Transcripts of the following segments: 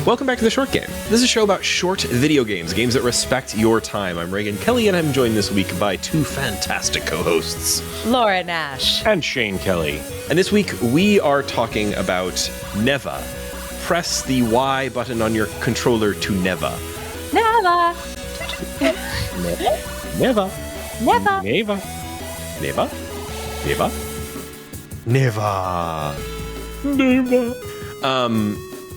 Welcome back to The Short Game. This is a show about short video games, games that respect your time. I'm Raygan Kelly, and I'm joined this week by two fantastic co-hosts. Laura Nash. And Shane Kelly. And this week, we are talking about Neva. Press the Y button on your controller to Neva. Neva. Neva. Neva. Neva. Neva? Neva? Neva. Neva.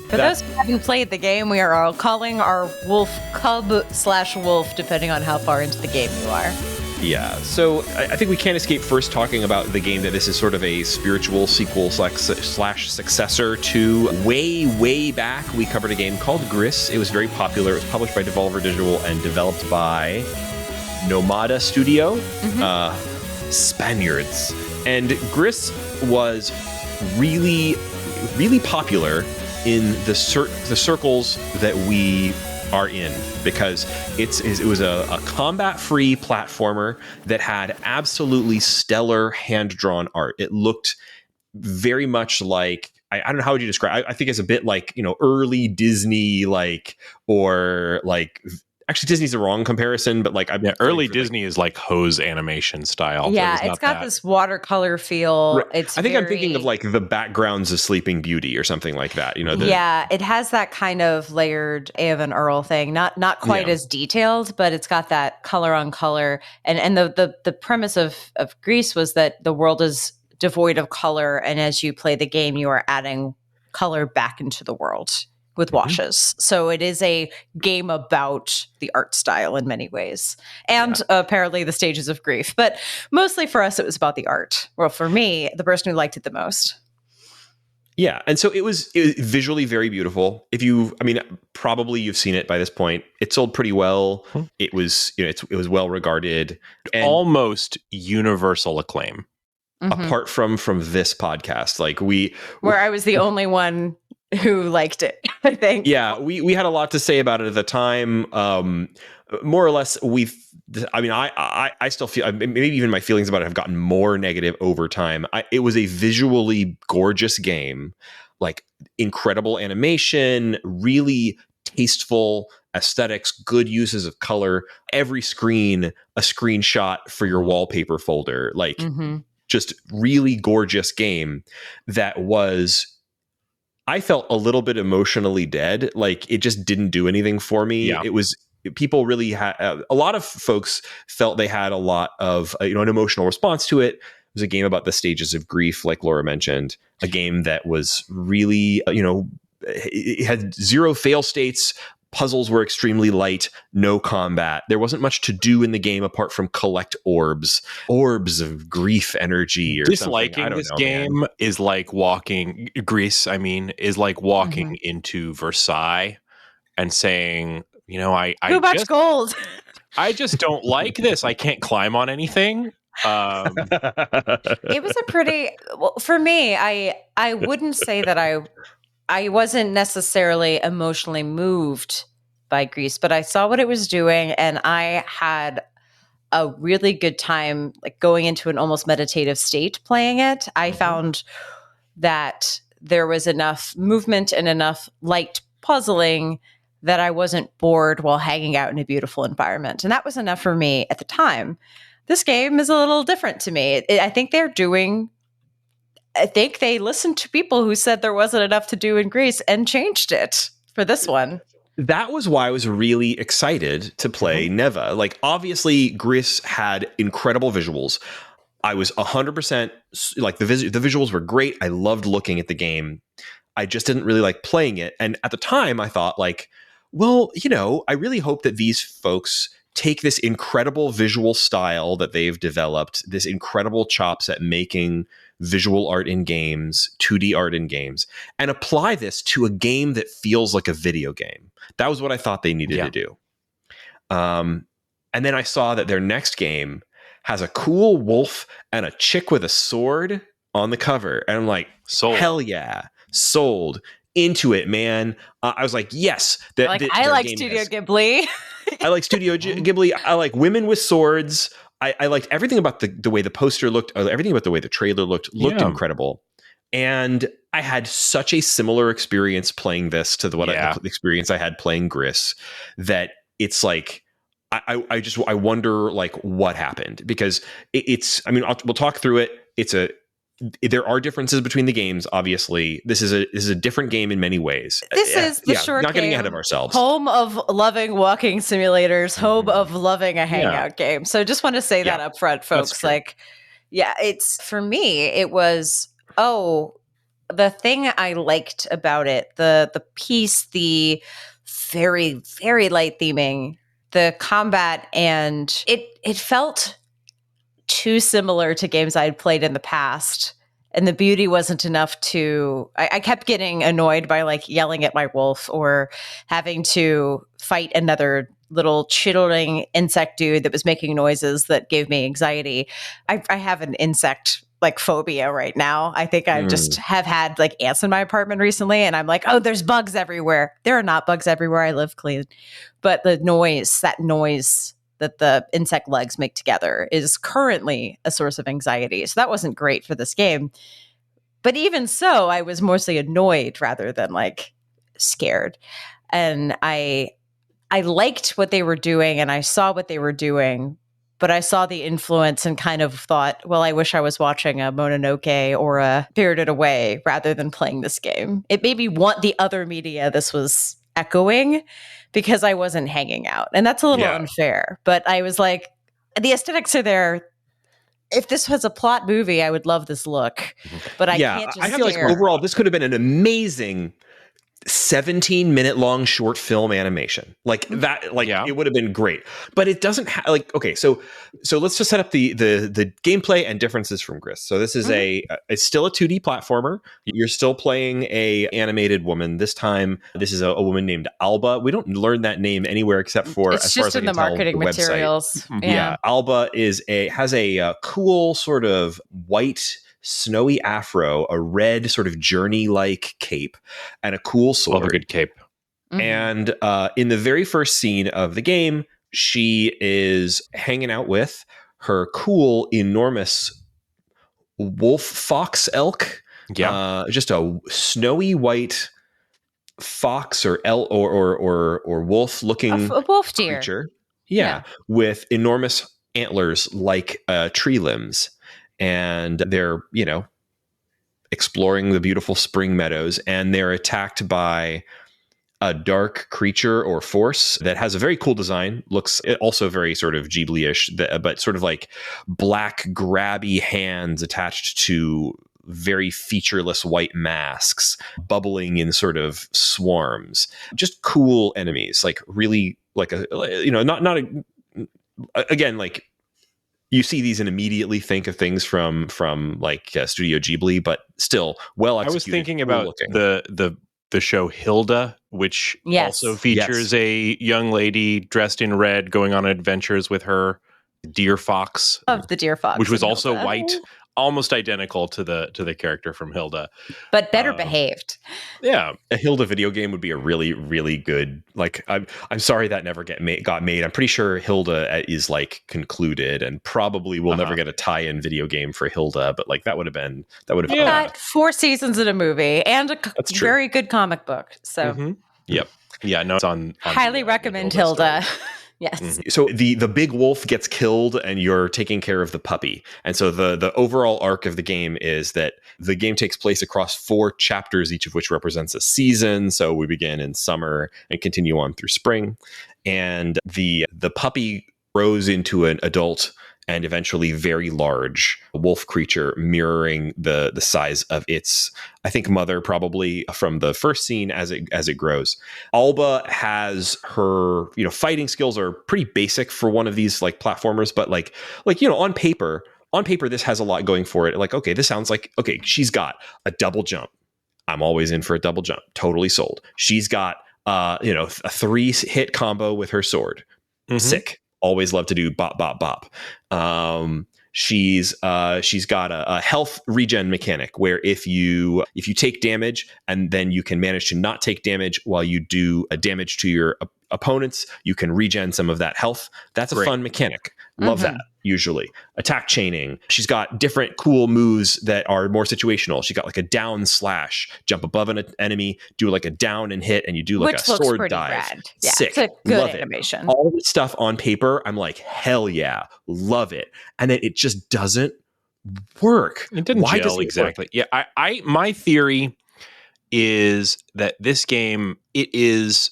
For those who haven't played the game, we are all calling our wolf cub/wolf, depending on how far into the game you are. Yeah, so I think we can't escape first talking about the game that this is sort of a spiritual sequel slash successor to. Way back, we covered a game called Gris. It was very popular. It was published by Devolver Digital and developed by Nomada Studio, Spaniards. And Gris was really popular in the circles that we are in, because it was a combat-free platformer that had absolutely stellar hand-drawn art. It looked very much like, I don't know, how would you describe? I think it's a bit like, early Disney, actually Disney's the wrong comparison, but early Disney is like hose animation style. Yeah, it's got this watercolor feel. Right. I think I'm thinking of like the backgrounds of Sleeping Beauty or something like that. Yeah, it has that kind of layered Evan Earl thing. Not quite as detailed, but it's got that color on color. And the premise of Gris was that the world is devoid of color, and as you play the game, you are adding color back into the world with washes. So it is a game about the art style in many ways, and apparently the stages of grief. But mostly for us, it was about the art. Well, for me, the person who liked it the most. Yeah, and so it was visually very beautiful. Probably you've seen it by this point. It sold pretty well. It was, it was well regarded, and almost universal acclaim. Apart from this podcast, where I was the only one who liked it, I think. Yeah, we had a lot to say about it at the time. More or less, I still feel, maybe even my feelings about it have gotten more negative over time. It was a visually gorgeous game, like incredible animation, really tasteful aesthetics, good uses of color. Every screen, a screenshot for your wallpaper folder, just really gorgeous game that was, I felt a little bit emotionally dead. Like, it just didn't do anything for me. Yeah. It was, people really had, a lot of folks felt they had a lot of, an emotional response to it. It was a game about the stages of grief, like Laura mentioned, a game that was really, it had zero fail states. Puzzles were extremely light, no combat. There wasn't much to do in the game apart from collect orbs of grief energy or disliking something. This game is like walking, Gris, is like walking into Versailles and saying, too much gold. I just don't like this. I can't climb on anything. It was a pretty, for me, I wouldn't say that I wasn't necessarily emotionally moved by Gris, but I saw what it was doing, and I had a really good time, like going into an almost meditative state playing it. I found that there was enough movement and enough light puzzling that I wasn't bored while hanging out in a beautiful environment. And that was enough for me at the time. This game is a little different to me. I think they listened to people who said there wasn't enough to do in Gris and changed it for this one. That was why I was really excited to play Neva. Like, obviously, Gris had incredible visuals. I was 100%, like, the visuals were great. I loved looking at the game. I just didn't really like playing it. And at the time, I thought, like, well, I really hope that these folks take this incredible visual style that they've developed, this incredible chops at making visual art in games, 2D art in games, and apply this to a game that feels like a video game. That was what I thought they needed to do. And then I saw that their next game has a cool wolf and a chick with a sword on the cover. And I'm like, sold. Hell yeah, sold. Into it, man. I was like, yes. I like Studio Ghibli. I like Studio Ghibli. I like women with swords. I liked everything about the way the poster looked, everything about the way the trailer looked incredible. And I had such a similar experience playing this to the experience I had playing Gris, that it's like, I wonder like what happened, because we'll talk through it. There are differences between the games. Obviously, this is a different game in many ways. This is the short not game, getting ahead of ourselves. Home of loving walking simulators, home of loving a hangout game. So just want to say that up front, folks. Like, it's, for me, it was, the thing I liked about it, the piece, the very, very light theming, the combat, and it felt too similar to games I had played in the past. And the beauty wasn't enough to, I kept getting annoyed by like yelling at my wolf or having to fight another little chittering insect dude that was making noises that gave me anxiety. I have an insect like phobia right now. I think I just have had like ants in my apartment recently, and I'm like, oh, there's bugs everywhere. There are not bugs everywhere. I live clean. But that noise that the insect legs make together is currently a source of anxiety. So that wasn't great for this game. But even so, I was mostly annoyed rather than like scared. And I liked what they were doing, and I saw what they were doing, but I saw the influence and kind of thought, well, I wish I was watching a Mononoke or a Spirited Away rather than playing this game. It made me want the other media this was echoing, because I wasn't hanging out. And that's a little unfair. But I was like, the aesthetics are there. If this was a plot movie, I would love this look. But I can't just feel like overall, this could have been an amazing 17-minute long short film animation. Like that, like it would have been great. But it doesn't have like, okay, so let's just set up the gameplay and differences from Gris. So this is it's still a 2D platformer. You're still playing a animated woman. This time, this is a woman named Alba. We don't learn that name anywhere except for, it's as just far as in I can the marketing tell, the materials. Yeah, Alba has a cool sort of white snowy afro, a red sort of journey-like cape, and a cool sword. Love a good cape. And in the very first scene of the game, she is hanging out with her cool, enormous wolf fox elk. Yeah, just a snowy white fox or elk or wolf looking a wolf deer creature. Yeah, with enormous antlers like tree limbs. And they're, exploring the beautiful spring meadows, and they're attacked by a dark creature or force that has a very cool design. Looks also very sort of Ghibli-ish, but sort of like black grabby hands attached to very featureless white masks, bubbling in sort of swarms. Just cool enemies, like really like again, like, you see these and immediately think of things from like Studio Ghibli, but still well executed. I was thinking about the show Hilda, which also features a young lady dressed in red going on adventures with her deer fox. Of the deer fox, which was also white, almost identical to the character from Hilda, but better behaved. Yeah, a Hilda video game would be a really, really good. Like, I'm sorry that never got made. I'm pretty sure Hilda is like concluded, and probably will never get a tie-in video game for Hilda. But like that would have got 4 seasons in a movie and a very good comic book. So yep, yeah, no, it's on highly recommend Hilda. Yes. Mm-hmm. So the big wolf gets killed, and you're taking care of the puppy. And so the overall arc of the game is that the game takes place across 4 chapters, each of which represents a season. So we begin in summer and continue on through spring. And the puppy grows into an adult and eventually very large wolf creature, mirroring the size of its, I think, mother, probably from the first scene as it grows. Alba has her, fighting skills are pretty basic for one of these like platformers, but like on paper, this has a lot going for it. Like, okay, this sounds like, okay, she's got a double jump. I'm always in for a double jump. Totally sold. She's got a 3-hit combo with her sword. Sick. Always love to do bop, bop, bop. She's got a health regen mechanic where if you take damage and then you can manage to not take damage while you do a damage to your opponents, you can regen some of that health. That's a fun mechanic. Love that. usually. Attack chaining. She's got different cool moves that are more situational. She got like a down slash, jump above an enemy, do like a down and hit, and you do like which a looks sword pretty dive. rad. Yeah, sick. It's a good love animation. It. All this stuff on paper, I'm like, hell yeah, love it. And then it just doesn't work. It didn't Why gel does it exactly. work? Yeah, my theory is that this game, it is...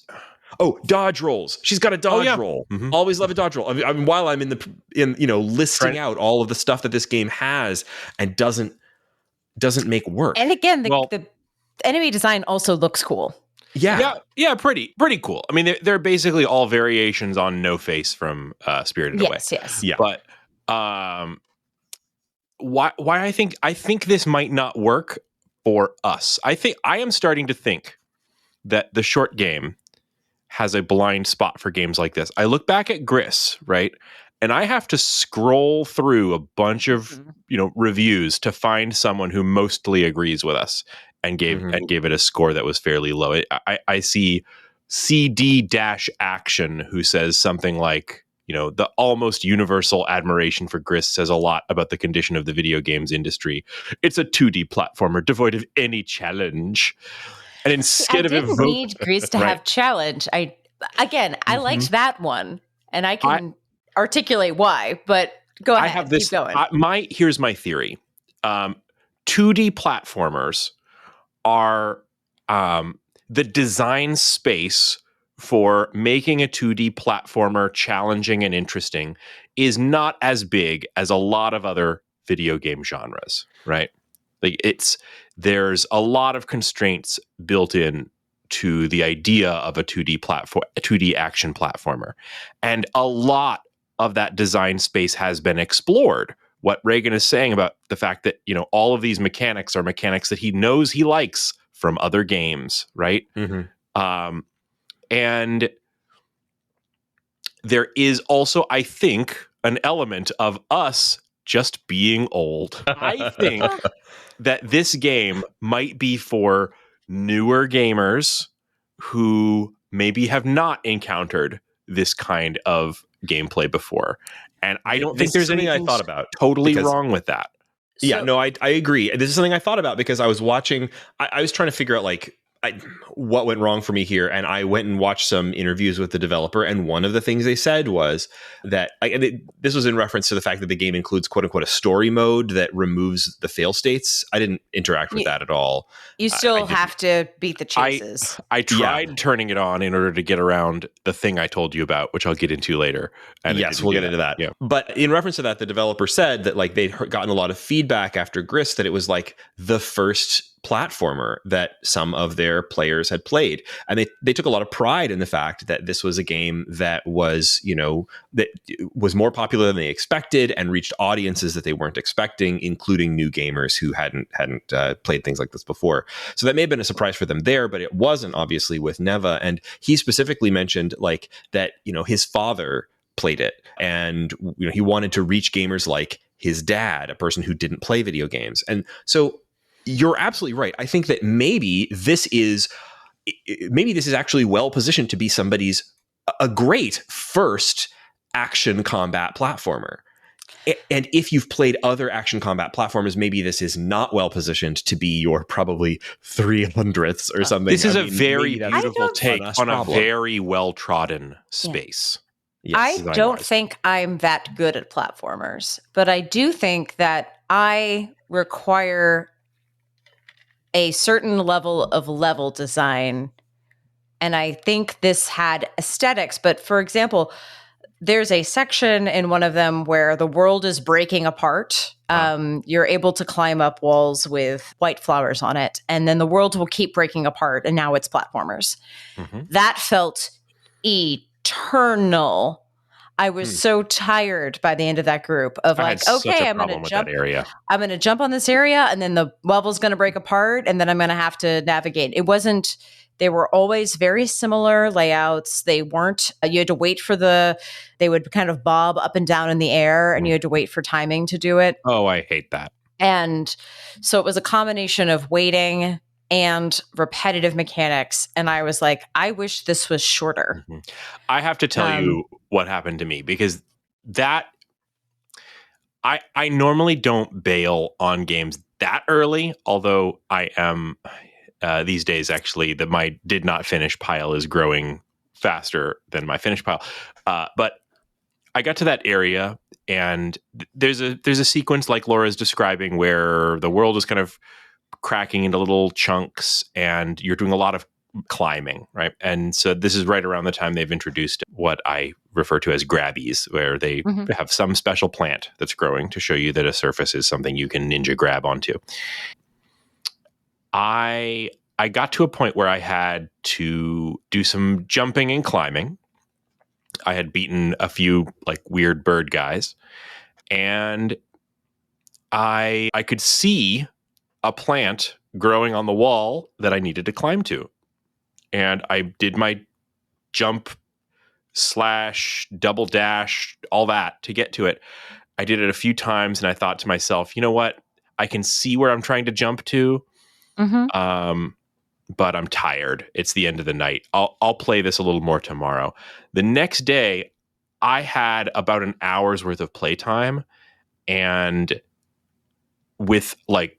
Oh, dodge rolls. She's got a dodge roll. Mm-hmm. Always love a dodge roll. I mean, while I'm in listing out all of the stuff that this game has and doesn't make work. And again, the enemy design also looks cool. Yeah, pretty cool. I mean, they're basically all variations on No Face from Spirited Away. Yes. Yeah. But why I think this might not work for us. I am starting to think that the short game has a blind spot for games like this. I look back at Gris, right? And I have to scroll through a bunch of, reviews to find someone who mostly agrees with us and gave it a score that was fairly low. I see CD-Action who says something like, the almost universal admiration for Gris says a lot about the condition of the video games industry. It's a 2D platformer devoid of any challenge. And instead I didn't need Gris to have challenge. I liked that one, and I can articulate why. But go ahead. I have this. Keep going. Here's my theory. 2D platformers are the design space for making a 2D platformer challenging and interesting is not as big as a lot of other video game genres, right? Like there's a lot of constraints built in to the idea of a 2D action platformer. And a lot of that design space has been explored. What Raygan is saying about the fact that, all of these mechanics are mechanics that he knows he likes from other games, right? Mm-hmm. And there is also, I think, an element of us just being old. I think that this game might be for newer gamers who maybe have not encountered this kind of gameplay before. And I don't think there's anything I thought about totally wrong with that. Yeah, no, I agree. This is something I thought about because I was watching, I was trying to figure out what went wrong for me here. And I went and watched some interviews with the developer. And one of the things they said was that this was in reference to the fact that the game includes quote unquote a story mode that removes the fail states. I didn't interact with that at all. You still have to beat the chases. I tried turning it on in order to get around the thing I told you about, which I'll get into later. And yes, we'll get into that. Yeah. But in reference to that, the developer said that they'd gotten a lot of feedback after Gris that it was the first platformer that some of their players had played, and they took a lot of pride in the fact that this was a game that was that was more popular than they expected and reached audiences that they weren't expecting, including new gamers who hadn't played things like this before. So that may have been a surprise for them there, but it wasn't obviously with Neva. And he specifically mentioned that his father played it, and he wanted to reach gamers like his dad, a person who didn't play video games. And so you're absolutely right. I think that maybe this is actually well positioned to be somebody's a great first action combat platformer. And if you've played other action combat platformers, maybe this is not well positioned to be your probably 300th or something. This is a very beautiful take on a very well trodden space. Yes, I don't think I'm that good at platformers, but I do think that I require a certain level of level design. And I think this had aesthetics. But for example, there's a section in one of them where the world is breaking apart. You're able to climb up walls with white flowers on it. And then the world will keep breaking apart. And now it's platformers. Mm-hmm. That felt eternal. I was so tired by the end of that group of I'm going to jump. I'm going to jump on this area, and then the level's going to break apart, and then I'm going to have to navigate. It wasn't. They were always very similar layouts. They weren't. You had to wait for they would kind of bob up and down in the air, and you had to wait for timing to do it. Oh, I hate that. And so it was a combination of waiting and repetitive mechanics. And I was like, I wish this was shorter. Mm-hmm. I have to tell you what happened to me, because that I normally don't bail on games that early, although I am these days actually that my did not finish pile is growing faster than my finished pile. But I got to that area, and there's a sequence like Laura's describing where the world is kind of cracking into little chunks, and you're doing a lot of climbing, right? And so this is right around the time they've introduced what I refer to as grabbies, where they have some special plant that's growing to show you that a surface is something you can ninja grab onto. I got to a point where I had to do some jumping and climbing. I had beaten a few like weird bird guys, and I could see a plant growing on the wall that I needed to climb to. And I did my jump / double dash, all that to get to it. I did it a few times, and I thought to myself, you know what? I can see where I'm trying to jump to, but I'm tired. It's the end of the night. I'll play this a little more tomorrow. The next day, I had about an hour's worth of playtime, and with like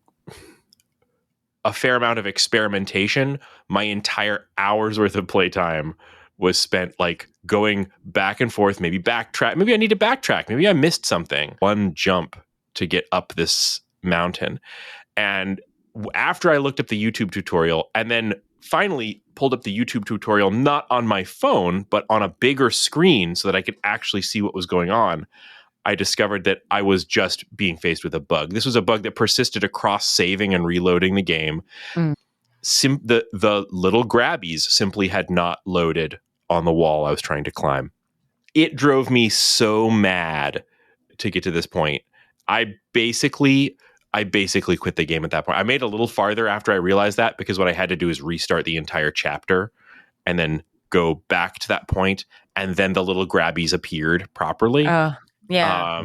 a fair amount of experimentation, my entire hour's worth of playtime was spent like going back and forth, maybe backtrack. Maybe I need to backtrack. Maybe I missed something. One jump to get up this mountain. And after I looked up the YouTube tutorial and then finally pulled up the YouTube tutorial, not on my phone, but on a bigger screen so that I could actually see what was going on, I discovered that I was just being faced with a bug. This was a bug that persisted across saving and reloading the game. The little grabbies simply had not loaded on the wall I was trying to climb. It drove me so mad to get to this point. I basically quit the game at that point. I made a little farther after I realized that, because what I had to do is restart the entire chapter and then go back to that point, and then the little grabbies appeared properly. Yeah.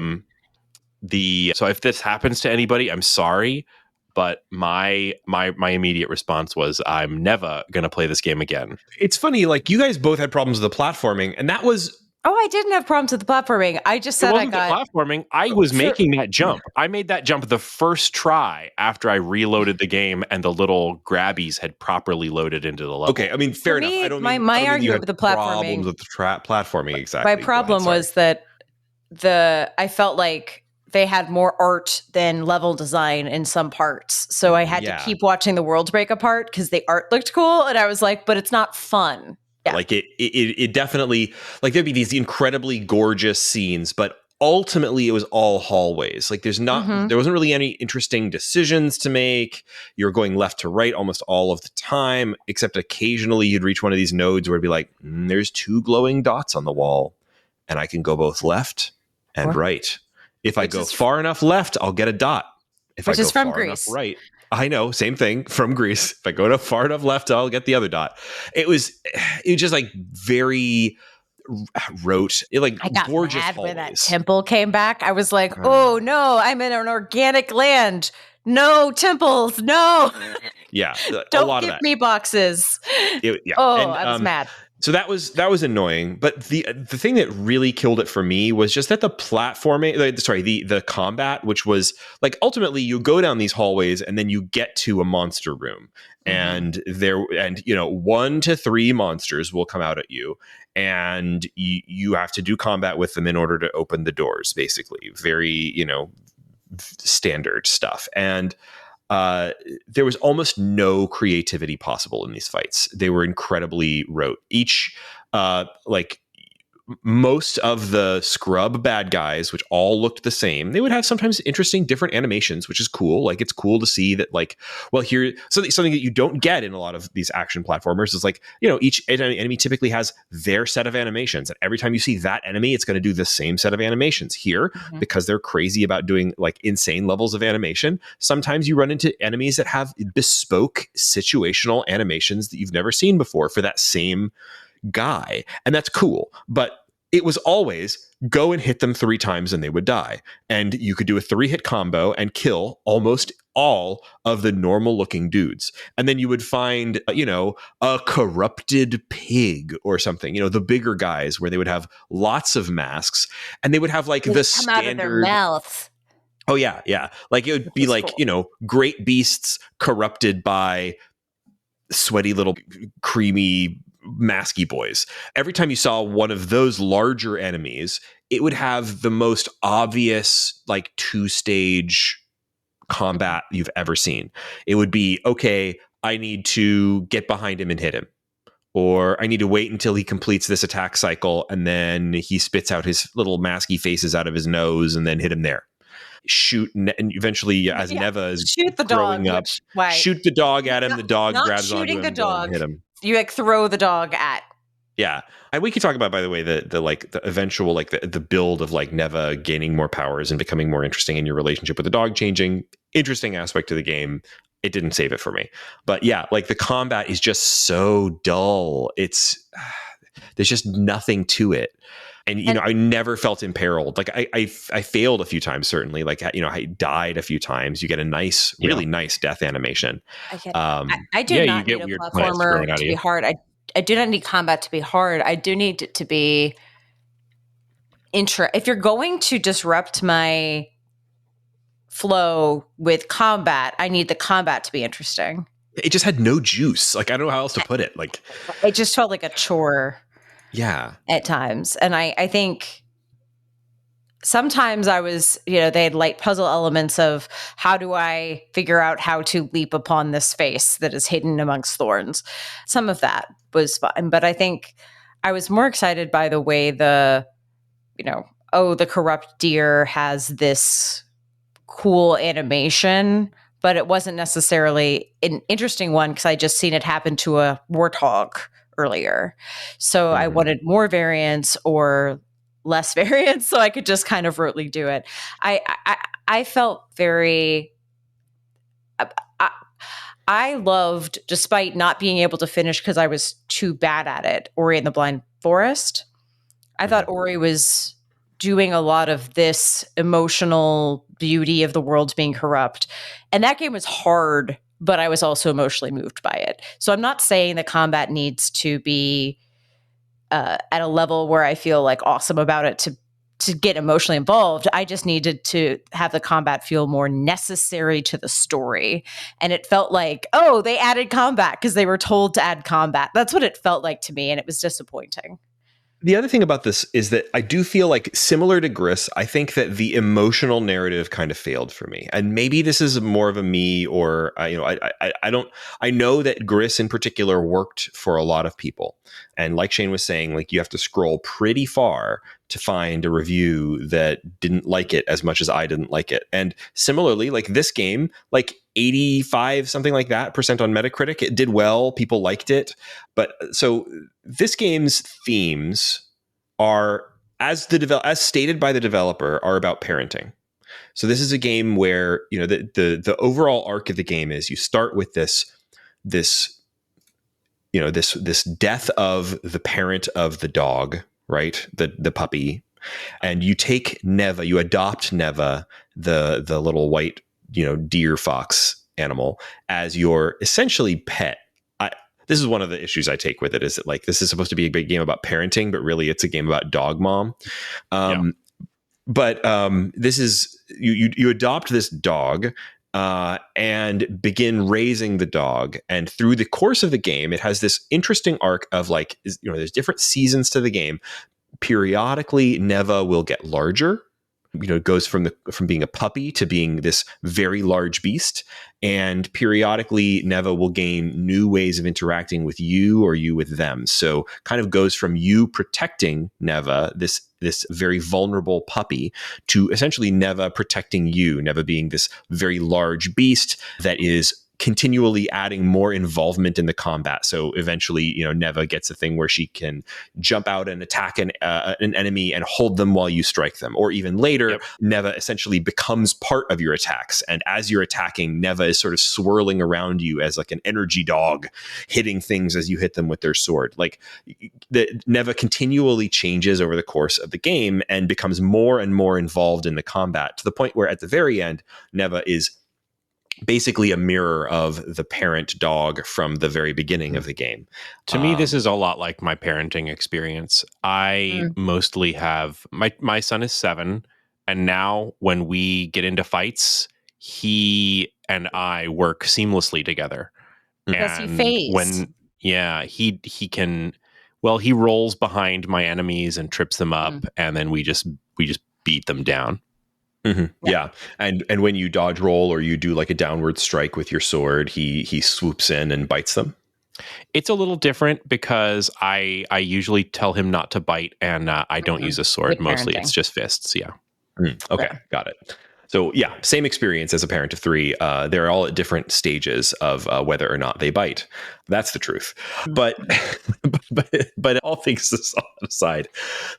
So if this happens to anybody, I'm sorry, but my immediate response was, I'm never going to play this game again. It's funny, like you guys both had problems with the platforming, and that was... Oh, I didn't have problems with the platforming. I just said I got... platforming. I was making that jump. I made that jump the first try after I reloaded the game and the little grabbies had properly loaded into the level. Okay, I mean, fair enough. I don't mean, my argument with the platforming... Problems with the platforming, exactly. My problem was that I felt like they had more art than level design in some parts. So I had to keep watching the worlds break apart because the art looked cool. And I was like, but it's not fun. Yeah. Like it definitely, like there'd be these incredibly gorgeous scenes, but ultimately it was all hallways. Like there wasn't really any interesting decisions to make. You're going left to right almost all of the time, except occasionally you'd reach one of these nodes where it'd be like, there's 2 glowing dots on the wall and I can go both left and right. If I go far enough left, I'll get a dot. If I go from far enough Gris. right, I know, same thing from Gris. If I go to far enough left, I'll get the other dot. It was just like very rote, like I got gorgeous mad hallways. when that temple came back. I was like, oh no, I'm in an organic land. No temples, no. Yeah, don't a lot give of that. me boxes. I was mad. So that was annoying, but the thing that really killed it for me was just that the platforming, the combat, which was like ultimately you go down these hallways and then you get to a monster room, and 1 to 3 monsters will come out at you, and you have to do combat with them in order to open the doors. Basically, very standard stuff, and there was almost no creativity possible in these fights. They were incredibly rote. Each, most of the scrub bad guys, which all looked the same, they would have sometimes interesting different animations, which is cool. Like it's cool to see that, like, well, here something that you don't get in a lot of these action platformers is like, each enemy typically has their set of animations, and every time you see that enemy, it's going to do the same set of animations. Here, because they're crazy about doing like insane levels of animation, sometimes you run into enemies that have bespoke situational animations that you've never seen before for that same guy, and that's cool. But it was always go and hit them 3 times and they would die, and you could do a 3-hit combo and kill almost all of the normal looking dudes, and then you would find a corrupted pig or something, the bigger guys where they would have lots of masks, and they would have like the come standard out of their mouth. Oh yeah, yeah. Like it would be like, cool. great beasts corrupted by sweaty little creamy masky boys. Every time you saw one of those larger enemies, it would have the most obvious like two-stage combat you've ever seen. It would be, okay, I need to get behind him and hit him. Or I need to wait until he completes this attack cycle and then he spits out his little masky faces out of his nose and then hit him there. Shoot, and eventually as Neva is shoot the growing dog, up, shoot the dog at him. The dog not grabs onto shooting him the dog. and hit him. You like throw the dog at. Yeah. And we could talk about, by the way, the like the eventual like the build of like Neva gaining more powers and becoming more interesting in your relationship with the dog changing. Interesting aspect of the game. It didn't save it for me. But yeah, like the combat is just so dull. There's just nothing to it. And, I never felt imperiled. Like I failed a few times, certainly. Like, I died a few times. You get a really nice death animation. I do not need a platformer to be hard. I do not need combat to be hard. I do need it to be if you're going to disrupt my flow with combat, I need the combat to be interesting. It just had no juice. Like, I don't know how else to put it. Like, it just felt like a chore. Yeah. At times. And I think sometimes I was, they had light puzzle elements of how do I figure out how to leap upon this face that is hidden amongst thorns. Some of that was fun. But I think I was more excited by the way the corrupt deer has this cool animation, but it wasn't necessarily an interesting one because I just seen it happen to a warthog earlier. So I wanted more variance or less variance so I could just kind of rotely do it. I felt very I loved, despite not being able to finish because I was too bad at it, Ori and the Blind Forest. I thought Ori was doing a lot of this emotional beauty of the world being corrupt. And that game was hard, but I was also emotionally moved by it. So I'm not saying the combat needs to be at a level where I feel like awesome about it to get emotionally involved. I just needed to have the combat feel more necessary to the story. And it felt like, oh, they added combat because they were told to add combat. That's what it felt like to me. And it was disappointing. The other thing about this is that I do feel like, similar to Gris, I think that the emotional narrative kind of failed for me. And maybe this is more of a me, or I know that Gris in particular worked for a lot of people. And like Shane was saying, like, you have to scroll pretty far to find a review that didn't like it as much as I didn't like it. And similarly, like this game, like 85 something like that % on Metacritic, it did well, people liked it. But so this game's themes are, as stated by the developer, are about parenting. So this is a game where, the overall arc of the game is you start with this death of the parent of the dog, right? The puppy. And you take Neva, you adopt Neva, the little white, deer fox animal, as your essentially pet. This is one of the issues I take with it, is that, like, this is supposed to be a big game about parenting, but really it's a game about dog mom. But this is, you adopt this dog and begin raising the dog. And through the course of the game, it has this interesting arc of, like, there's different seasons to the game. Periodically, Neva will get larger. It goes from being a puppy to being this very large beast. And periodically, Neva will gain new ways of interacting with you or you with them. So kind of goes from you protecting Neva, this very vulnerable puppy, to essentially Neva protecting you, Neva being this very large beast that is continually adding more involvement in the combat. So eventually, Neva gets a thing where she can jump out and attack an enemy and hold them while you strike them. Or even later, Neva essentially becomes part of your attacks. And as you're attacking, Neva is sort of swirling around you as like an energy dog, hitting things as you hit them with their sword. Like, the Neva continually changes over the course of the game and becomes more and more involved in the combat, to the point where at the very end, Neva is basically a mirror of the parent dog from the very beginning of the game. To me, this is a lot like my parenting experience. I mostly have my son is 7, And now when we get into fights, he and I work seamlessly together. Does he And phase? he can, well, he rolls behind my enemies and trips them up, and then we just beat them down. Mm-hmm. Yeah. And when you dodge roll or you do like a downward strike with your sword, he swoops in and bites them. It's a little different because I usually tell him not to bite, and I don't use a sword. Good Mostly parenting. it's just fists. Yeah. Okay, got it. So yeah, same experience as a parent of 3. They're all at different stages of whether or not they bite. That's the truth. But but all things aside,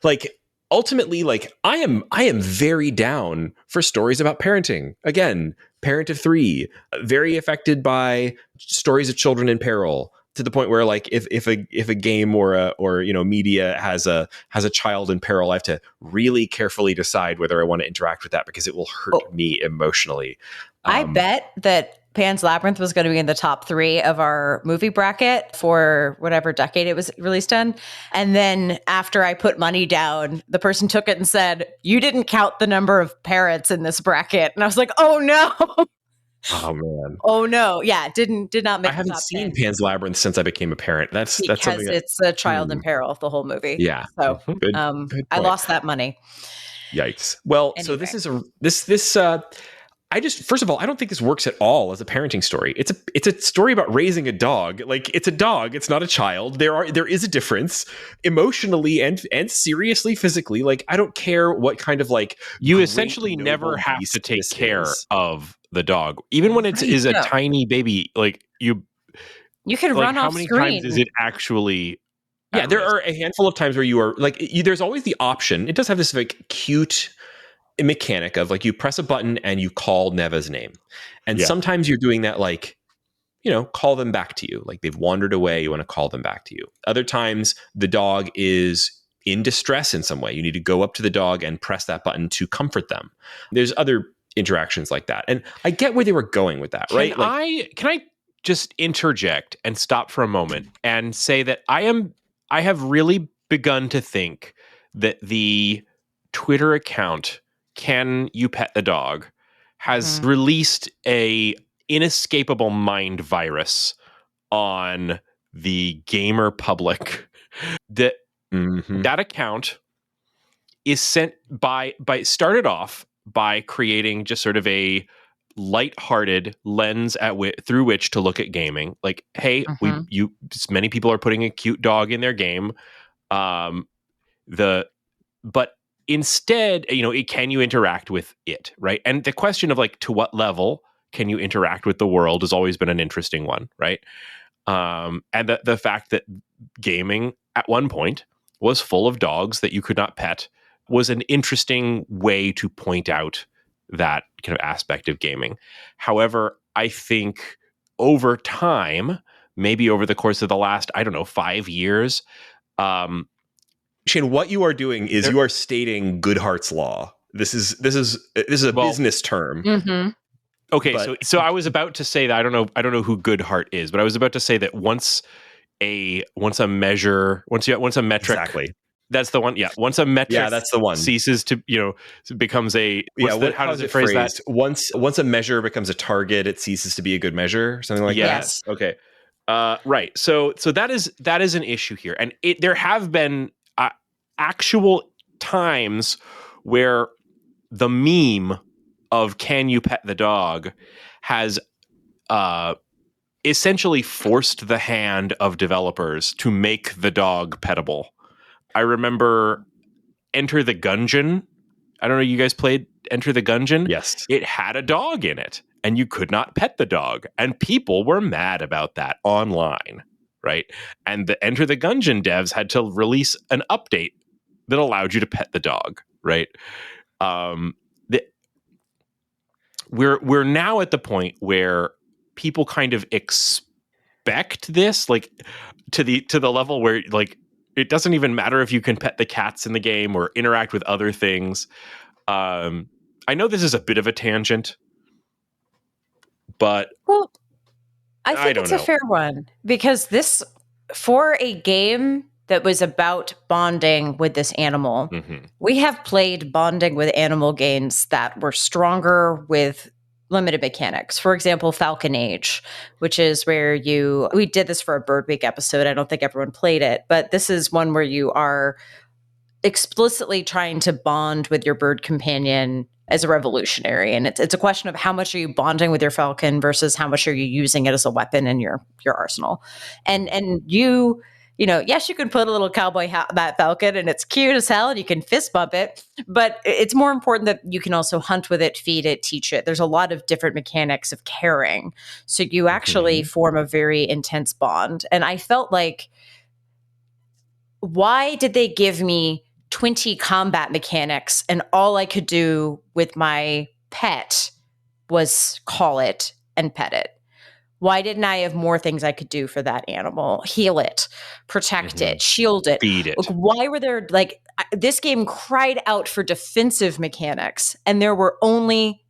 like ultimately, like I am very down for stories about parenting. Again, parent of 3, very affected by stories of children in peril. To the point where, like, if a game or media has a child in peril, I have to really carefully decide whether I want to interact with that because it will hurt me emotionally. I bet that Pan's Labyrinth was going to be in the top 3 of our movie bracket for whatever decade it was released in. And then after I put money down, the person took it and said, "You didn't count the number of parents in this bracket." And I was like, "Oh no." Oh man! Oh no! Yeah, did not make. I haven't seen Pan's Labyrinth since I became a parent. That's something it's a child in peril, the whole movie. Yeah. So Good I lost that money. Yikes! Well, so Anyway. this is I just, first of all, I don't think this works at all as a parenting story. It's a story about raising a dog. Like, it's a dog. It's not a child. There is a difference emotionally and seriously physically. Like, I don't care what kind of like you essentially never have to take care of the dog, even when it is a tiny baby. Like you can run off screen. How many times is it actually? Yeah, there are a handful of times where you are like, there's always the option. It does have this like cute mechanic of like you press a button and you call Neva's name. And sometimes you're doing that, like, call them back to you. Like they've wandered away. You want to call them back to you. Other times the dog is in distress in some way. You need to go up to the dog and press that button to comfort them. There's other interactions like that. And I get where they were going with that, right? Can I just interject and stop for a moment and say that I have really begun to think that the Twitter account Can You Pet the Dog has released a inescapable mind virus on the gamer public. That account is sent started off by creating just sort of a lighthearted lens through which to look at gaming. Like, hey, many people are putting a cute dog in their game. But instead, can you interact with it, right? And the question of like, to what level can you interact with the world has always been an interesting one, right? And the fact that gaming at one point was full of dogs that you could not pet was an interesting way to point out that kind of aspect of gaming. However, I think over time, maybe over the course of the last, 5 years, Shane, what you are doing is you are stating Goodhart's law. This is a business term. Mm-hmm. Okay, so I was about to say that I don't know who Goodhart is, but I was about to say that once a metric, exactly. That's the one. Yeah, once a metric, that's the one. Ceases to becomes a how does it phrase that? Once a measure becomes a target, it ceases to be a good measure, something like that. Yes. Okay. Right. So that is an issue here, and there have been actual times where the meme of "Can you pet the dog" has essentially forced the hand of developers to make the dog pettable. I remember Enter the Gungeon. I don't know, you guys played Enter the Gungeon? Yes. It had a dog in it, and you could not pet the dog. And people were mad about that online, right? And the Enter the Gungeon devs had to release an update that allowed you to pet the dog, right? We're now at the point where people kind of expect this, like to the level where like it doesn't even matter if you can pet the cats in the game or interact with other things. I know this is a bit of a tangent, but I think it's a fair one, because this, for a game that was about bonding with this animal. Mm-hmm. We have played bonding with animal games that were stronger with limited mechanics. For example, Falcon Age, which is where we did this for a Bird Week episode. I don't think everyone played it, but this is one where you are explicitly trying to bond with your bird companion as a revolutionary. And it's a question of how much are you bonding with your falcon versus how much are you using it as a weapon in your arsenal. And yes, you can put a little cowboy hat on that falcon and it's cute as hell and you can fist bump it, but it's more important that you can also hunt with it, feed it, teach it. There's a lot of different mechanics of caring. So you actually form a very intense bond. And I felt like, why did they give me 20 combat mechanics and all I could do with my pet was call it and pet it? Why didn't I have more things I could do for that animal? Heal it, protect it, shield it, feed it. Like, why were there this game cried out for defensive mechanics and there were only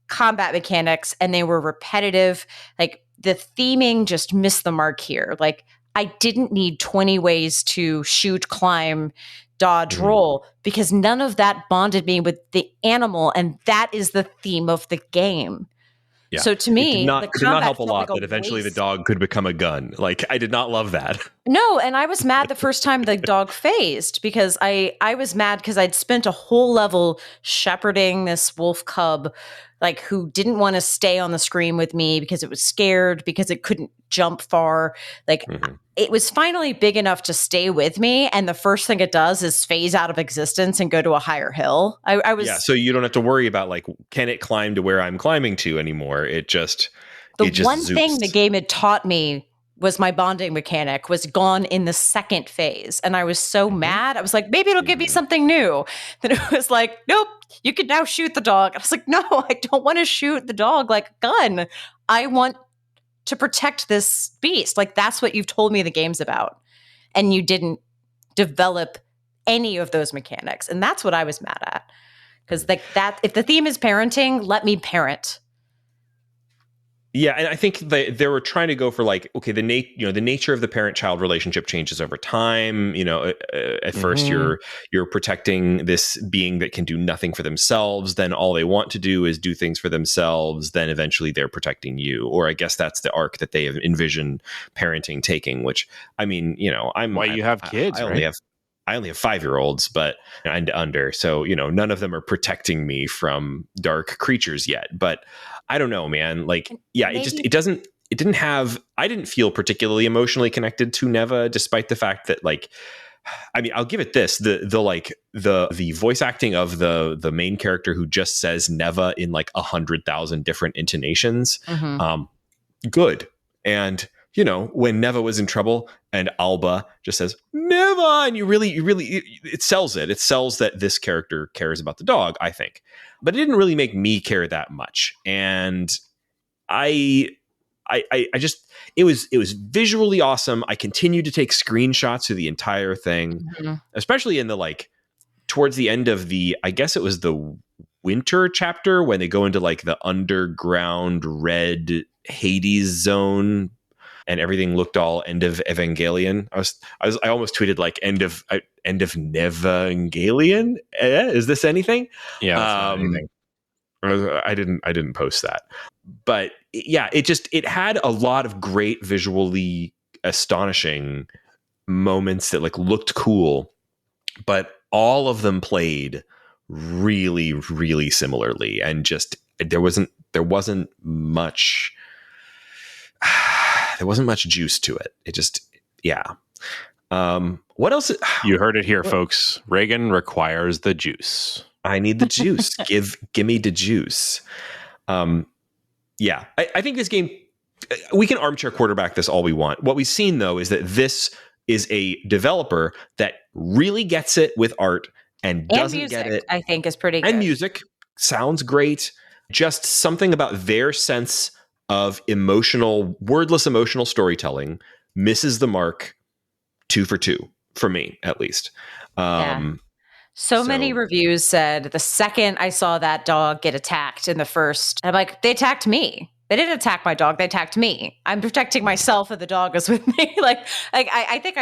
combat mechanics and they were repetitive. Like the theming just missed the mark here. Like I didn't need 20 ways to shoot, climb, dodge, roll, because none of that bonded me with the animal. And that is the theme of the game. Yeah. So to me, it did not help a lot that eventually the dog could become a gun. Like I did not love that. No, and I was mad the first time the dog phased because I was mad because I'd spent a whole level shepherding this wolf cub, like who didn't want to stay on the screen with me because it was scared, because it couldn't jump far. Like it was finally big enough to stay with me, and the first thing it does is phase out of existence and go to a higher hill. I was so you don't have to worry about like, can it climb to where I'm climbing to anymore? It just one zoops. thing the game had taught me was my bonding mechanic was gone in the second phase. And I was so mad. I was like, maybe it'll give me something new. Then it was like, nope, you can now shoot the dog. I was like, no, I don't want to shoot the dog like a gun. I want to protect this beast. Like that's what you've told me the game's about. And you didn't develop any of those mechanics. And that's what I was mad at. Because like that, if the theme is parenting, let me parent. Yeah, and I think they were trying to go for like, okay, the nature of the parent-child relationship changes over time. At first you're protecting this being that can do nothing for themselves. Then all they want to do is do things for themselves. Then eventually they're protecting you. Or I guess that's the arc that they envision parenting taking. Which I mean, you have kids. I only have 5-year-olds, but and under. So none of them are protecting me from dark creatures yet. But I don't know, man. Like, yeah, I didn't feel particularly emotionally connected to Neva, despite the fact that, like, I mean, I'll give it this: the voice acting of the main character who just says Neva in like 100,000 different intonations, good. And when Neva was in trouble and Alba just says Neva, and you really, it sells it. It sells that this character cares about the dog, I think. But it didn't really make me care that much. And I just, it was visually awesome. I continued to take screenshots of the entire thing, especially in the, like, towards the end of I guess it was the winter chapter when they go into like the underground red Hades zone. And everything looked all end of Evangelion. I almost tweeted like end of Nevangelion. Is this anything? Yeah, that's not anything. I didn't post that, but yeah, it had a lot of great visually astonishing moments that like looked cool, but all of them played really, really similarly, and just there wasn't much. There wasn't much juice to it. It just, yeah. What else? You heard it here, folks. Raygan requires the juice. I need the juice. Give me the juice. Yeah, I think this game, we can armchair quarterback this all we want. What we've seen, though, is that this is a developer that really gets it with art and doesn't music, get it. I think is pretty good. And music sounds great. Just something about their sense of wordless emotional storytelling misses the mark 2 for 2 for me, at least. So many reviews said the second I saw that dog get attacked in the first, I'm like, they attacked me. They didn't attack my dog. They attacked me. I'm protecting myself and the dog is with me. I think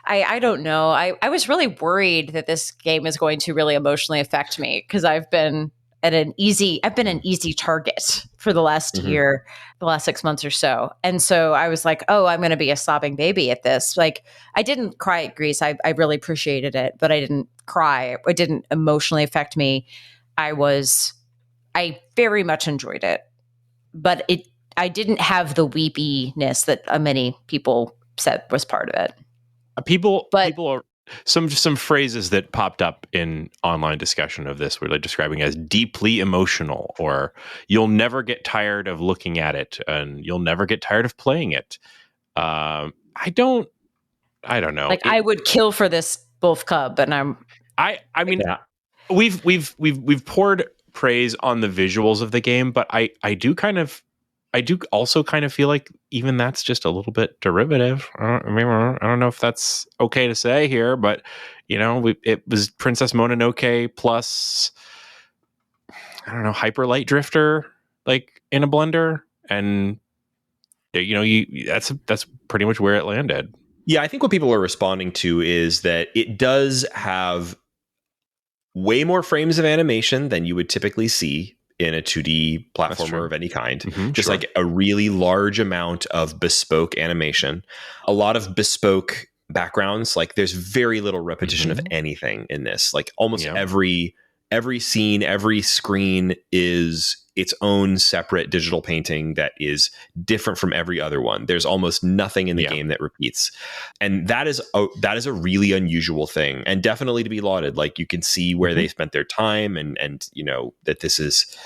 I don't know. I was really worried that this game is going to really emotionally affect me because I've been an easy target for the last year, the last 6 months or so. And so I was like, oh, I'm going to be a sobbing baby at this. Like, I didn't cry at Gris. I really appreciated it, but I didn't cry. It didn't emotionally affect me. I very much enjoyed it, but I didn't have the weepiness that many people said was part of it. People are some phrases that popped up in online discussion of this were like describing as deeply emotional, or you'll never get tired of looking at it, and you'll never get tired of playing it. I don't know. Like, I would kill for this wolf cub, and I mean, we've poured praise on the visuals of the game, but I do also kind of feel like even that's just a little bit derivative. I don't know if that's okay to say here, but it was Princess Mononoke plus, I don't know, Hyper Light Drifter, like in a blender, and that's pretty much where it landed. Yeah, I think what people are responding to is that it does have way more frames of animation than you would typically see in a 2D platformer of any kind. Just like a really large amount of bespoke animation, a lot of bespoke backgrounds. Like, there's very little repetition of anything in this. Like, almost every scene, every screen is its own separate digital painting that is different from every other one. There's almost nothing in the game that repeats. And that is a really unusual thing, and definitely to be lauded. Like, you can see where they spent their time, and that this is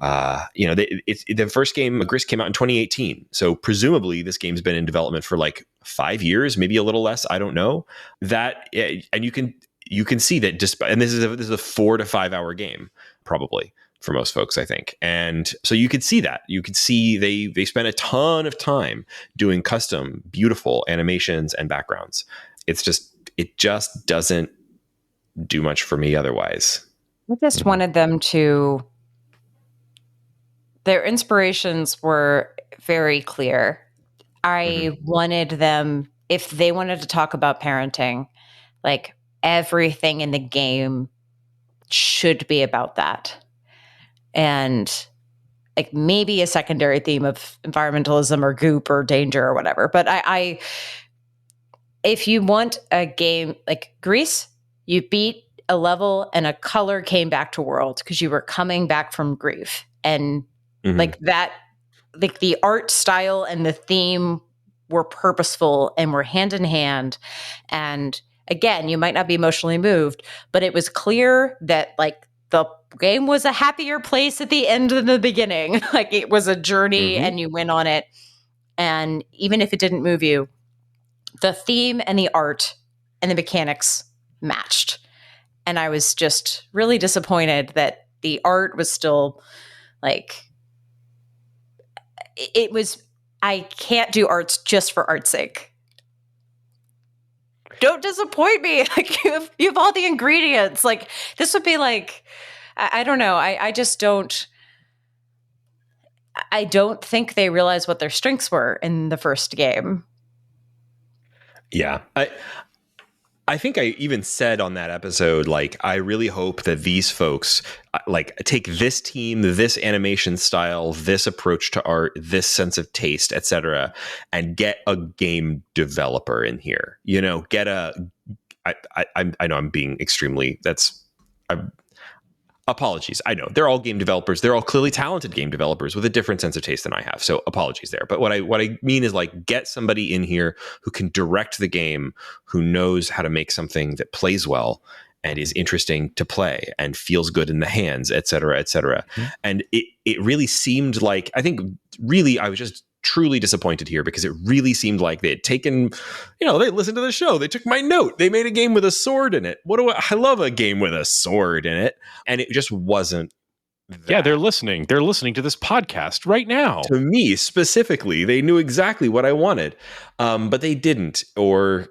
the first game, Gris, came out in 2018. So presumably this game's been in development for like 5 years, maybe a little less. I don't know that. And you can see that and this is a 4 to 5 hour game, probably, for most folks, I think. And so you could see that. You could see they spent a ton of time doing custom, beautiful animations and backgrounds. It just doesn't do much for me otherwise. I just wanted them to... Their inspirations were very clear. I wanted them, if they wanted to talk about parenting, like, everything in the game should be about that. And like, maybe a secondary theme of environmentalism or goop or danger or whatever. But if you want a game like Gris, you beat a level and a color came back to world because you were coming back from grief. And like that, like the art style and the theme were purposeful and were hand in hand. And again, you might not be emotionally moved, but it was clear that like the game was a happier place at the end than the beginning. Like, it was a journey and you went on it. And even if it didn't move you, the theme and the art and the mechanics matched. And I was just really disappointed that the art was still like, I can't do arts just for art's sake. Don't disappoint me. Like, you have all the ingredients. Like, this would be like, I don't know. I don't think they realized what their strengths were in the first game. Yeah. I think I even said on that episode, like, I really hope that these folks like take this team, this animation style, this approach to art, this sense of taste, etc., and get a game developer in here. Get a. I know I'm being extremely. Apologies. I know they're all game developers. They're all clearly talented game developers with a different sense of taste than I have. So apologies there. But what I mean is, like, get somebody in here who can direct the game, who knows how to make something that plays well and is interesting to play and feels good in the hands, et cetera, et cetera. And it really seemed like, I think really I was just truly disappointed here because it really seemed like they had taken, they listened to the show. They took my note. They made a game with a sword in it. I love a game with a sword in it. And it just wasn't that. Yeah, they're listening. They're listening to this podcast right now. To me specifically, they knew exactly what I wanted, but they didn't, or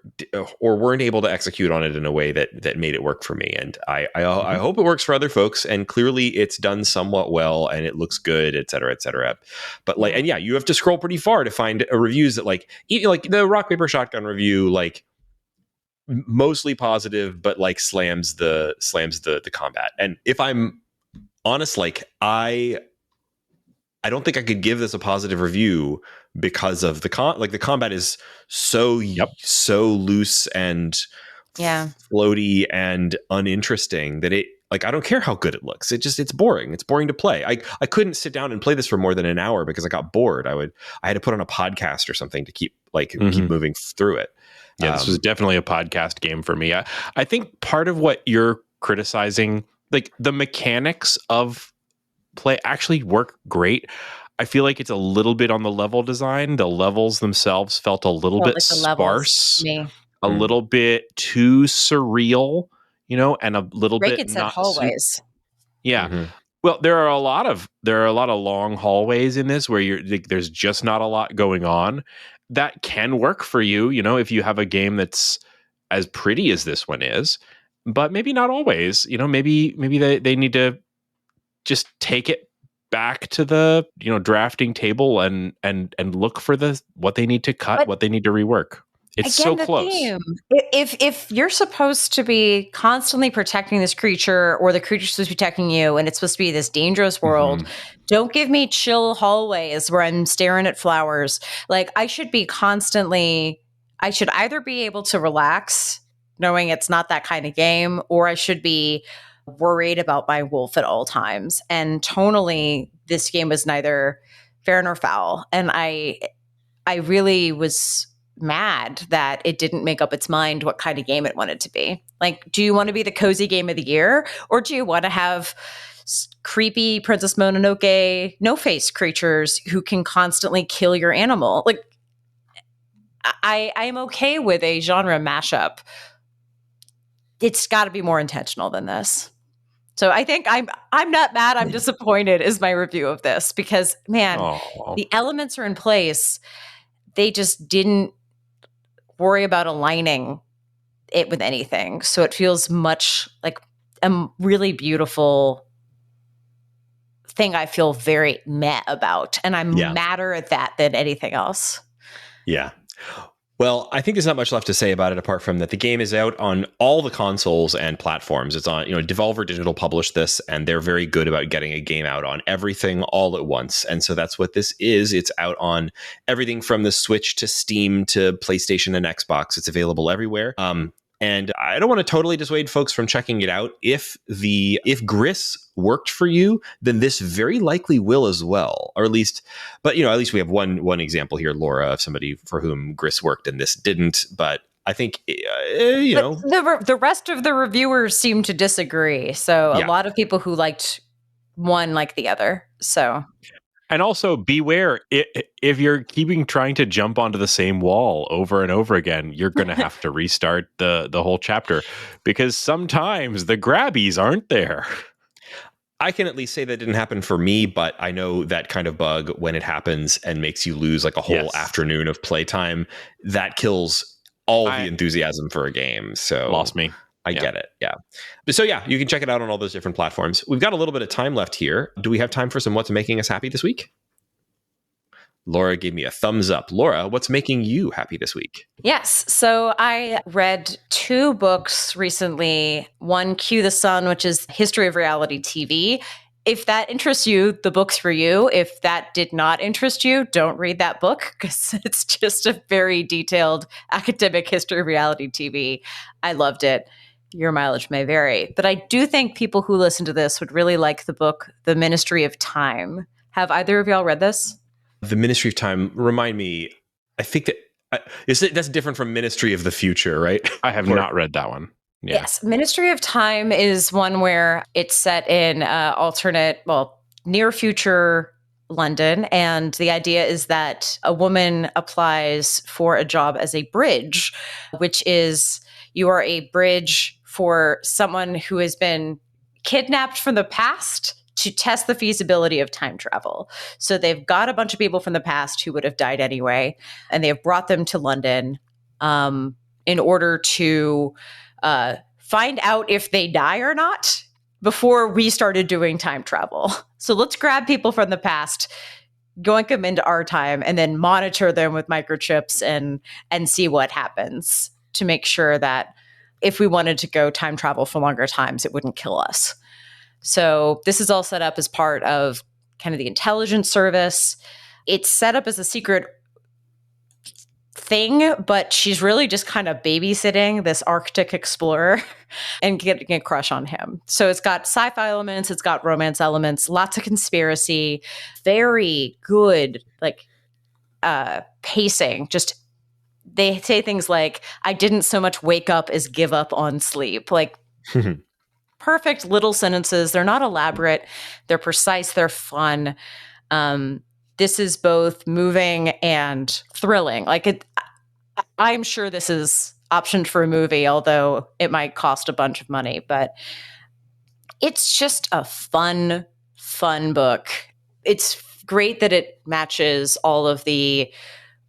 weren't able to execute on it in a way that made it work for me. And I hope it works for other folks. And clearly, it's done somewhat well, and it looks good, et cetera, et cetera. But you have to scroll pretty far to find reviews that even like the Rock Paper Shotgun review, like, mostly positive, but like slams the combat. And if I'm honest, like I don't think I could give this a positive review because of the combat is so loose and floaty and uninteresting that it, like, I don't care how good it looks. It's boring. It's boring to play. I couldn't sit down and play this for more than an hour because I got bored. I had to put on a podcast or something to keep moving through it. Yeah, this was definitely a podcast game for me. I think part of what you're criticizing, like the mechanics of play actually work great. I feel like it's a little bit on the level design. The levels themselves felt a little bit sparse, a little bit too surreal, and a little bit not hallways. Well, there are a lot of long hallways in this where there's just not a lot going on. That can work for you, if you have a game that's as pretty as this one is, but maybe not always. Maybe they need to just take it back to the drafting table and look for what they need to cut, what they need to rework. It's so close. If you're supposed to be constantly protecting this creature, or the creature's supposed to be protecting you, and it's supposed to be this dangerous world, don't give me chill hallways where I'm staring at flowers. Like, I should either be able to relax knowing it's not that kind of game, or I should be worried about my wolf at all times. And tonally, this game was neither fair nor foul. And I really was mad that it didn't make up its mind what kind of game it wanted to be. Like, do you want to be the cozy game of the year, or do you want to have creepy Princess Mononoke no-face creatures who can constantly kill your animal? Like, I'm okay with a genre mashup. It's got to be more intentional than this. So I think I'm not mad. I'm disappointed is my review of this, because, man, the elements are in place. They just didn't worry about aligning it with anything. So it feels much like a really beautiful thing I feel very meh about. And I'm madder at that than anything else. Yeah. Well, I think there's not much left to say about it apart from that the game is out on all the consoles and platforms. It's on, Devolver Digital published this, and they're very good about getting a game out on everything all at once. And so that's what this is. It's out on everything from the Switch to Steam to PlayStation and Xbox. It's available everywhere. And I don't want to totally dissuade folks from checking it out. If Gris worked for you, then this very likely will as well, or at least we have one example here, Laura, of somebody for whom Gris worked and this didn't. But I think the rest of the reviewers seem to disagree. So a lot of people who liked one like the other. So. And also beware, if you're trying to jump onto the same wall over and over again, you're going to have to restart the whole chapter, because sometimes the grabbies aren't there. I can at least say that didn't happen for me, but I know that kind of bug, when it happens and makes you lose like a whole afternoon of playtime, that kills all the enthusiasm for a game. So lost me. I get it. Yeah. So you can check it out on all those different platforms. We've got a little bit of time left here. Do we have time for some what's making us happy this week? Laura gave me a thumbs up. Laura, what's making you happy this week? Yes. So I read 2 books recently. One, Cue the Sun, which is History of Reality TV. If that interests you, the book's for you. If that did not interest you, don't read that book, because it's just a very detailed academic history of reality TV. I loved it. Your mileage may vary. But I do think people who listen to this would really like the book, The Ministry of Time. Have either of y'all read this? The Ministry of Time, remind me, I think that that's different from Ministry of the Future, right? I have not read that one. Yeah. Yes. Ministry of Time is one where it's set in near future London. And the idea is that a woman applies for a job as a bridge, which is you are a bridge for someone who has been kidnapped from the past to test the feasibility of time travel. So they've got a bunch of people from the past who would have died anyway, and they have brought them to London in order to find out if they die or not before we started doing time travel. So let's grab people from the past, yoink them into our time, and then monitor them with microchips and see what happens to make sure that if we wanted to go time travel for longer times, it wouldn't kill us. So this is all set up as part of kind of the intelligence service. It's set up as a secret thing, but she's really just kind of babysitting this Arctic explorer and getting a crush on him. So it's got sci-fi elements, it's got romance elements, lots of conspiracy, very good pacing. Just they say things like, I didn't so much wake up as give up on sleep. Like perfect little sentences. They're not elaborate. They're precise. They're fun. This is both moving and thrilling. I'm sure this is optioned for a movie, although it might cost a bunch of money, but it's just a fun book. It's great that it matches all of the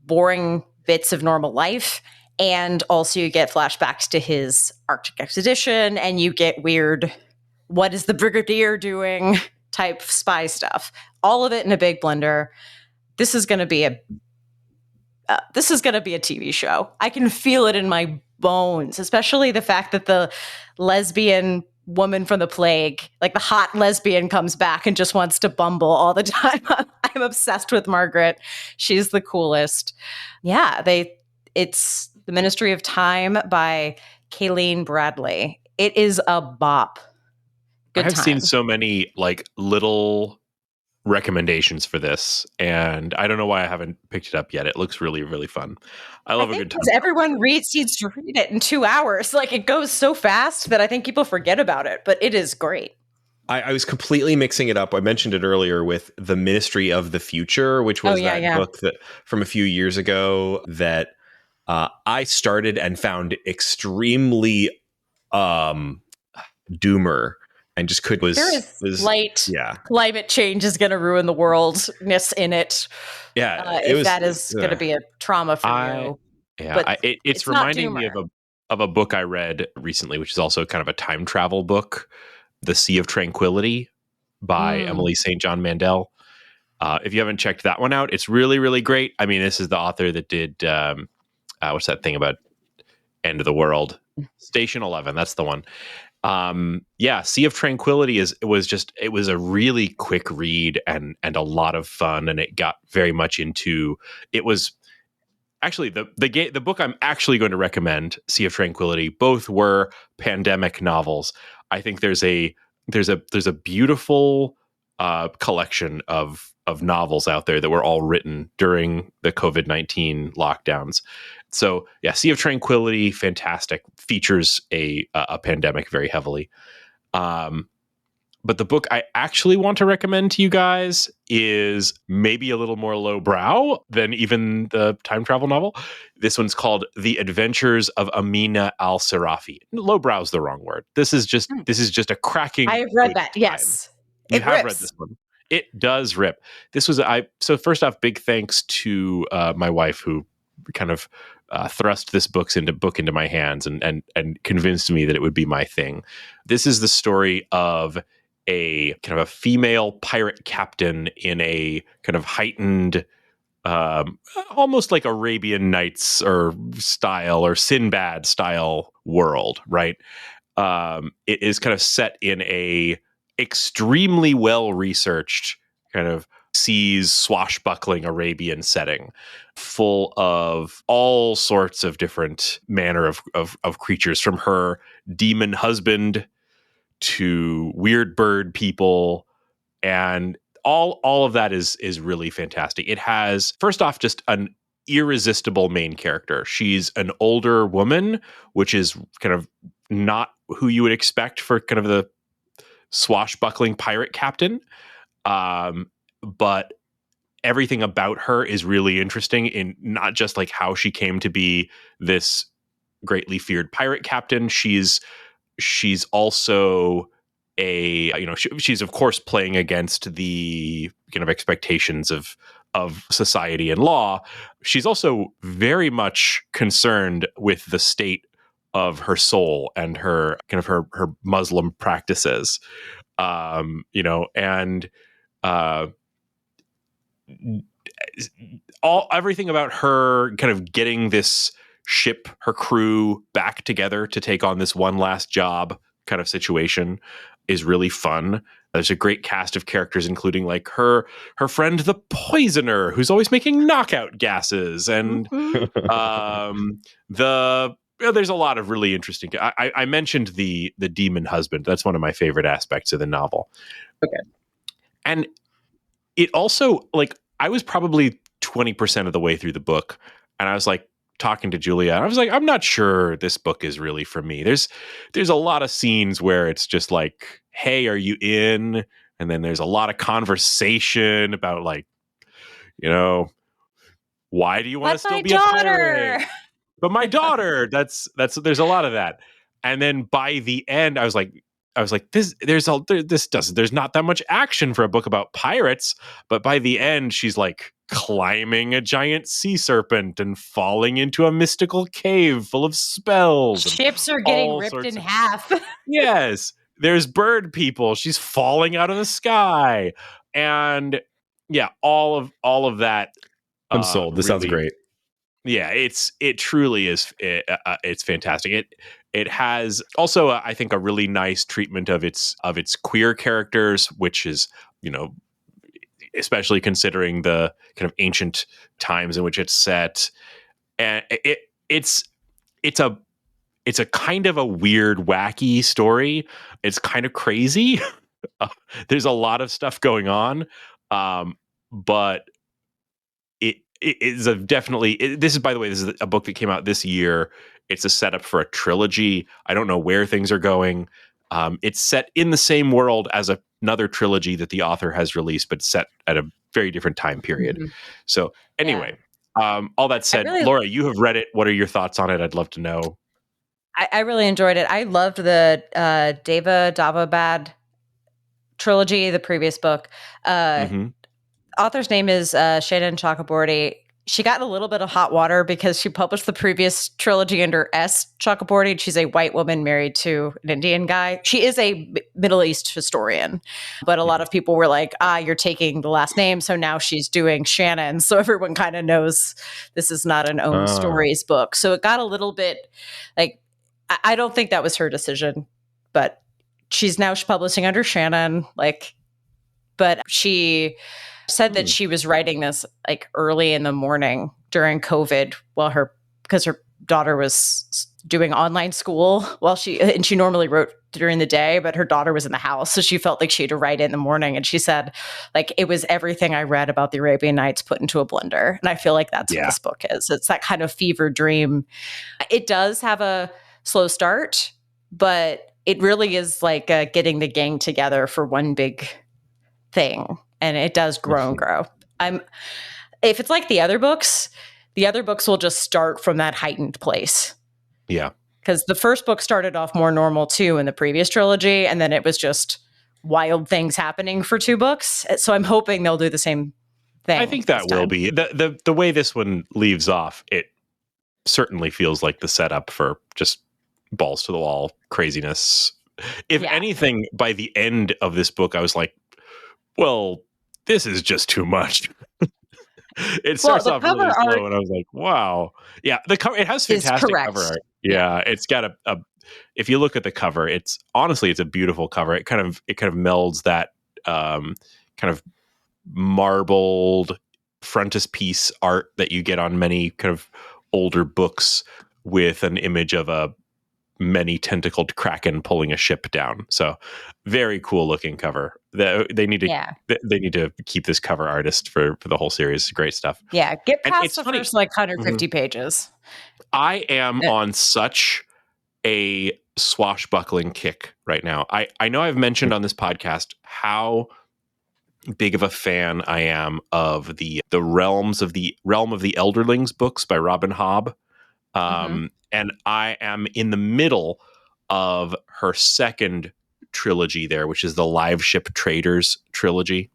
boring bits of normal life. And also you get flashbacks to his Arctic expedition, and you get weird, what is the Brigadier doing type spy stuff. All of it in a big blender. This is going to be a TV show. I can feel it in my bones, especially the fact that the lesbian woman from the plague, like the hot lesbian, comes back and just wants to bumble all the time. I'm obsessed with Margaret. She's the coolest. Yeah, it's The Ministry of Time by Kaliane Bradley. It is a bop. I've seen so many little recommendations for this, and I don't know why I haven't picked it up yet. It looks really, really fun. I love a good time. Everyone needs to read it in 2 hours. It goes so fast that I think people forget about it, but it is great. I was completely mixing it up. I mentioned it earlier with The Ministry of the Future, which was book that from a few years ago that I started and found extremely doomer. And just climate change is going to ruin the worldness in it. Yeah, that is going to be a trauma for you. Yeah, but it's reminding me of a book I read recently, which is also kind of a time travel book, The Sea of Tranquility by Emily St. John Mandel. If you haven't checked that one out, it's really, really great. I mean, this is the author that did what's that thing about End of the World? Station 11. That's the one. Sea of Tranquility it was a really quick read and a lot of fun, and it got very much into it. Was actually the book I'm actually going to recommend, Sea of Tranquility. Both were pandemic novels. I think there's a beautiful collection of novels out there that were all written during the COVID-19 lockdowns. So yeah, Sea of Tranquility, fantastic, features a pandemic very heavily. But the book I actually want to recommend to you guys is maybe a little more lowbrow than even the time travel novel. This one's called The Adventures of Amina al-Sirafi. Lowbrow is the wrong word. This is just a cracking. I have read that. Time. Yes, you have read this one. It does rip. This was so first off, big thanks to my wife who kind of thrust this book into my hands and convinced me that it would be my thing. This is the story of a kind of a female pirate captain in a kind of heightened, almost like Arabian Nights or Sinbad style world, right? It is kind of set in a extremely well researched kind of seas swashbuckling Arabian setting, full of all sorts of different manner of creatures, from her demon husband to weird bird people, and all of that is really fantastic. It has, first off, just an irresistible main character. She's an older woman, which is kind of not who you would expect for kind of the swashbuckling pirate captain. But everything about her is really interesting, in not just like how she came to be this greatly feared pirate captain. She's also she's of course playing against the kind of expectations of society and law. She's also very much concerned with the state of her soul and her kind of her Muslim practices, everything about her kind of getting this ship her crew back together to take on this one last job kind of situation is really fun. There's a great cast of characters, including like her friend, the Poisoner, who's always making knockout gases. And there's a lot of really interesting. I mentioned the demon husband. That's one of my favorite aspects of the novel. Okay. And it also, like, I was probably 20% of the way through the book, and I was like talking to Julia, and I was like, I'm not sure this book is really for me. There's a lot of scenes where it's just like, hey, are you in? And then there's a lot of conversation about, like, you know, why do you want to still be a pirate? But my daughter, that's there's a lot of that. And then by the end, I was like, there's not that much action for a book about pirates. But by the end, she's like climbing a giant sea serpent and falling into a mystical cave full of spells. Ships are getting ripped in half. Yes. There's bird people. She's falling out of the sky. And yeah, all of that. I'm sold. This sounds great. Yeah, it truly is. It's fantastic. It has also, I think, a really nice treatment of its queer characters, which is, you know, especially considering the kind of ancient times in which it's set. And it's a kind of a weird, wacky story. It's kind of crazy. There's a lot of stuff going on, but it is this is, by the way, this is a book that came out this year. It's a setup for a trilogy. I don't know where things are going. It's set in the same world as another trilogy that the author has released, but set at a very different time period. Mm-hmm. So anyway, all that said, Laura, you have read it. What are your thoughts on it? I'd love to know. I really enjoyed it. I loved the Deva Davabad trilogy, the previous book. Author's name is Shannon Chakraborty. She got in a little bit of hot water because she published the previous trilogy under S. Chakraborty. She's a white woman married to an Indian guy. She is a Middle East historian, but a lot of people were like, you're taking the last name, so now she's doing Shannon. So everyone kind of knows this is not an own stories book. So it got a little bit like, I don't think that was her decision, but she's now publishing under Shannon. But she said that she was writing this like early in the morning during COVID because her daughter was doing online school and she normally wrote during the day, but her daughter was in the house. So she felt like she had to write it in the morning. And she said, like, it was everything I read about the Arabian Nights put into a blender. And I feel like that's what this book is. It's that kind of fever dream. It does have a slow start, but it really is like getting the gang together for one big thing. And it does grow and grow. If it's like the other books will just start from that heightened place. Yeah. Because the first book started off more normal too in the previous trilogy, and then it was just wild things happening for 2 books. So I'm hoping they'll do the same thing. I think that will be. The way this one leaves off, it certainly feels like the setup for just balls to the wall craziness. If anything, by the end of this book, I was like, well, this is just too much. It starts off really slow, and I was like, wow. Yeah, the cover, it has fantastic cover art. Yeah, it's got a if you look at the cover, it's a beautiful cover. It kind of melds that kind of marbled frontispiece art that you get on many kind of older books with an image of a many tentacled kraken pulling a ship down. So very cool looking cover. They need to keep this cover artist for the whole series. Great stuff. Yeah, get past the first 150 pages. I am on such a swashbuckling kick right now. I know I've mentioned on this podcast how big of a fan I am of the Realm of the Elderlings books by Robin Hobb. And I am in the middle of her second trilogy there, which is the Live Ship Traders trilogy.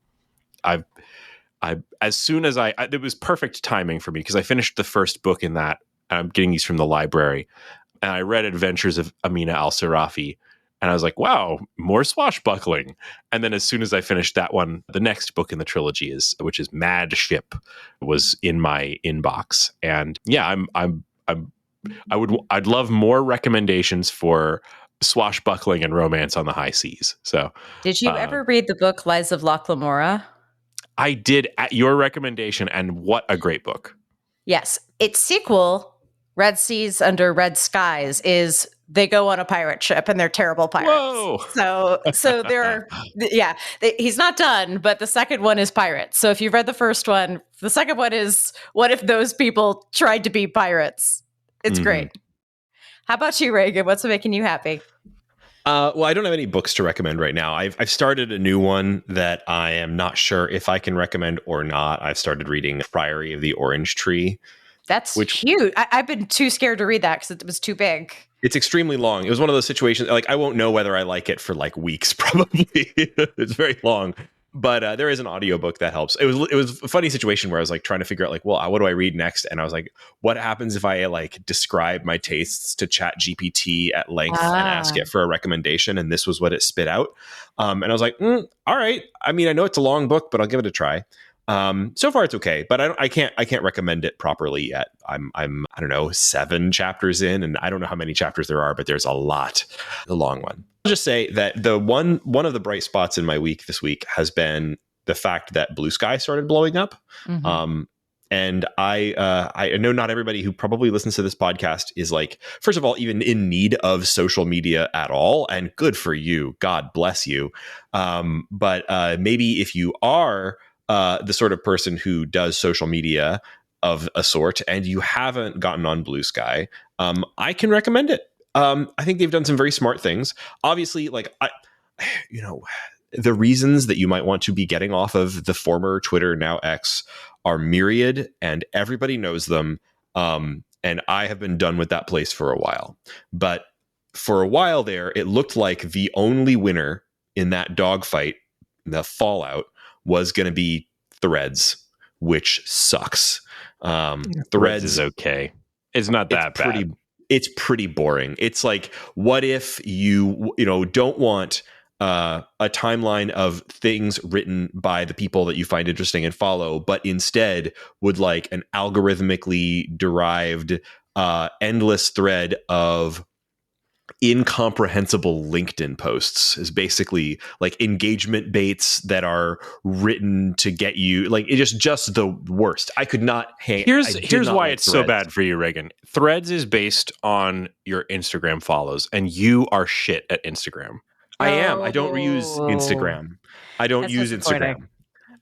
As soon as it was perfect timing for me because I finished the first book in that. I'm getting these from the library, and I read Adventures of Amina al-Sirafi, and I was like, wow, more swashbuckling. And then as soon as I finished that one, the next book in the trilogy which is Mad Ship, was in my inbox. And yeah, I'm I'd love more recommendations for swashbuckling and romance on the high seas. So, Did you ever read the book Lies of Locke Lamora? I did at your recommendation, and what a great book. Yes. Its sequel, Red Seas Under Red Skies, is they go on a pirate ship and they're terrible pirates. Whoa. So they're, he's not done, but the second one is pirates. So if you've read the first one, the second one is what if those people tried to be pirates? It's great. How about you, Raygan? What's making you happy? Well, I don't have any books to recommend right now. I've started a new one that I am not sure if I can recommend or not. I've started reading Priory of the Orange Tree. That's cute. I've been too scared to read that because it was too big. It's extremely long. It was one of those situations, like, I won't know whether I like it for like weeks, probably. It's very long. But there is an audiobook that helps. It was a funny situation where I was like trying to figure out like, well, what do I read next? And I was like, what happens if I like describe my tastes to Chat GPT at length and ask it for a recommendation? And this was what it spit out. And I was like, all right. I mean, I know it's a long book, but I'll give it a try. So far it's okay, but I can't recommend it properly yet. I'm I don't know, 7 chapters in, and I don't know how many chapters there are, but there's a lot. The long one. I'll just say that the one of the bright spots in my week this week has been the fact that Bluesky started blowing up. And I know not everybody who probably listens to this podcast is like, first of all, even in need of social media at all. And good for you. God bless you. But maybe if you are the sort of person who does social media of a sort and you haven't gotten on Bluesky, I can recommend it. I think they've done some very smart things. Obviously, like the reasons that you might want to be getting off of the former Twitter, now X, are myriad, and everybody knows them. And I have been done with that place for a while. But for a while there, it looked like the only winner in that dogfight, the fallout, was going to be Threads, which sucks. Threads is okay. It's not that bad. It's pretty boring. It's like, what if you don't want a timeline of things written by the people that you find interesting and follow, but instead would like an algorithmically derived endless thread of incomprehensible LinkedIn posts, is basically like engagement baits that are written to get you, like, it's just the worst. I could not hang. Here's why it's so bad for you, Raygan. Threads is based on your Instagram follows, and you are shit at Instagram. I am. I don't use Instagram. I don't use Instagram.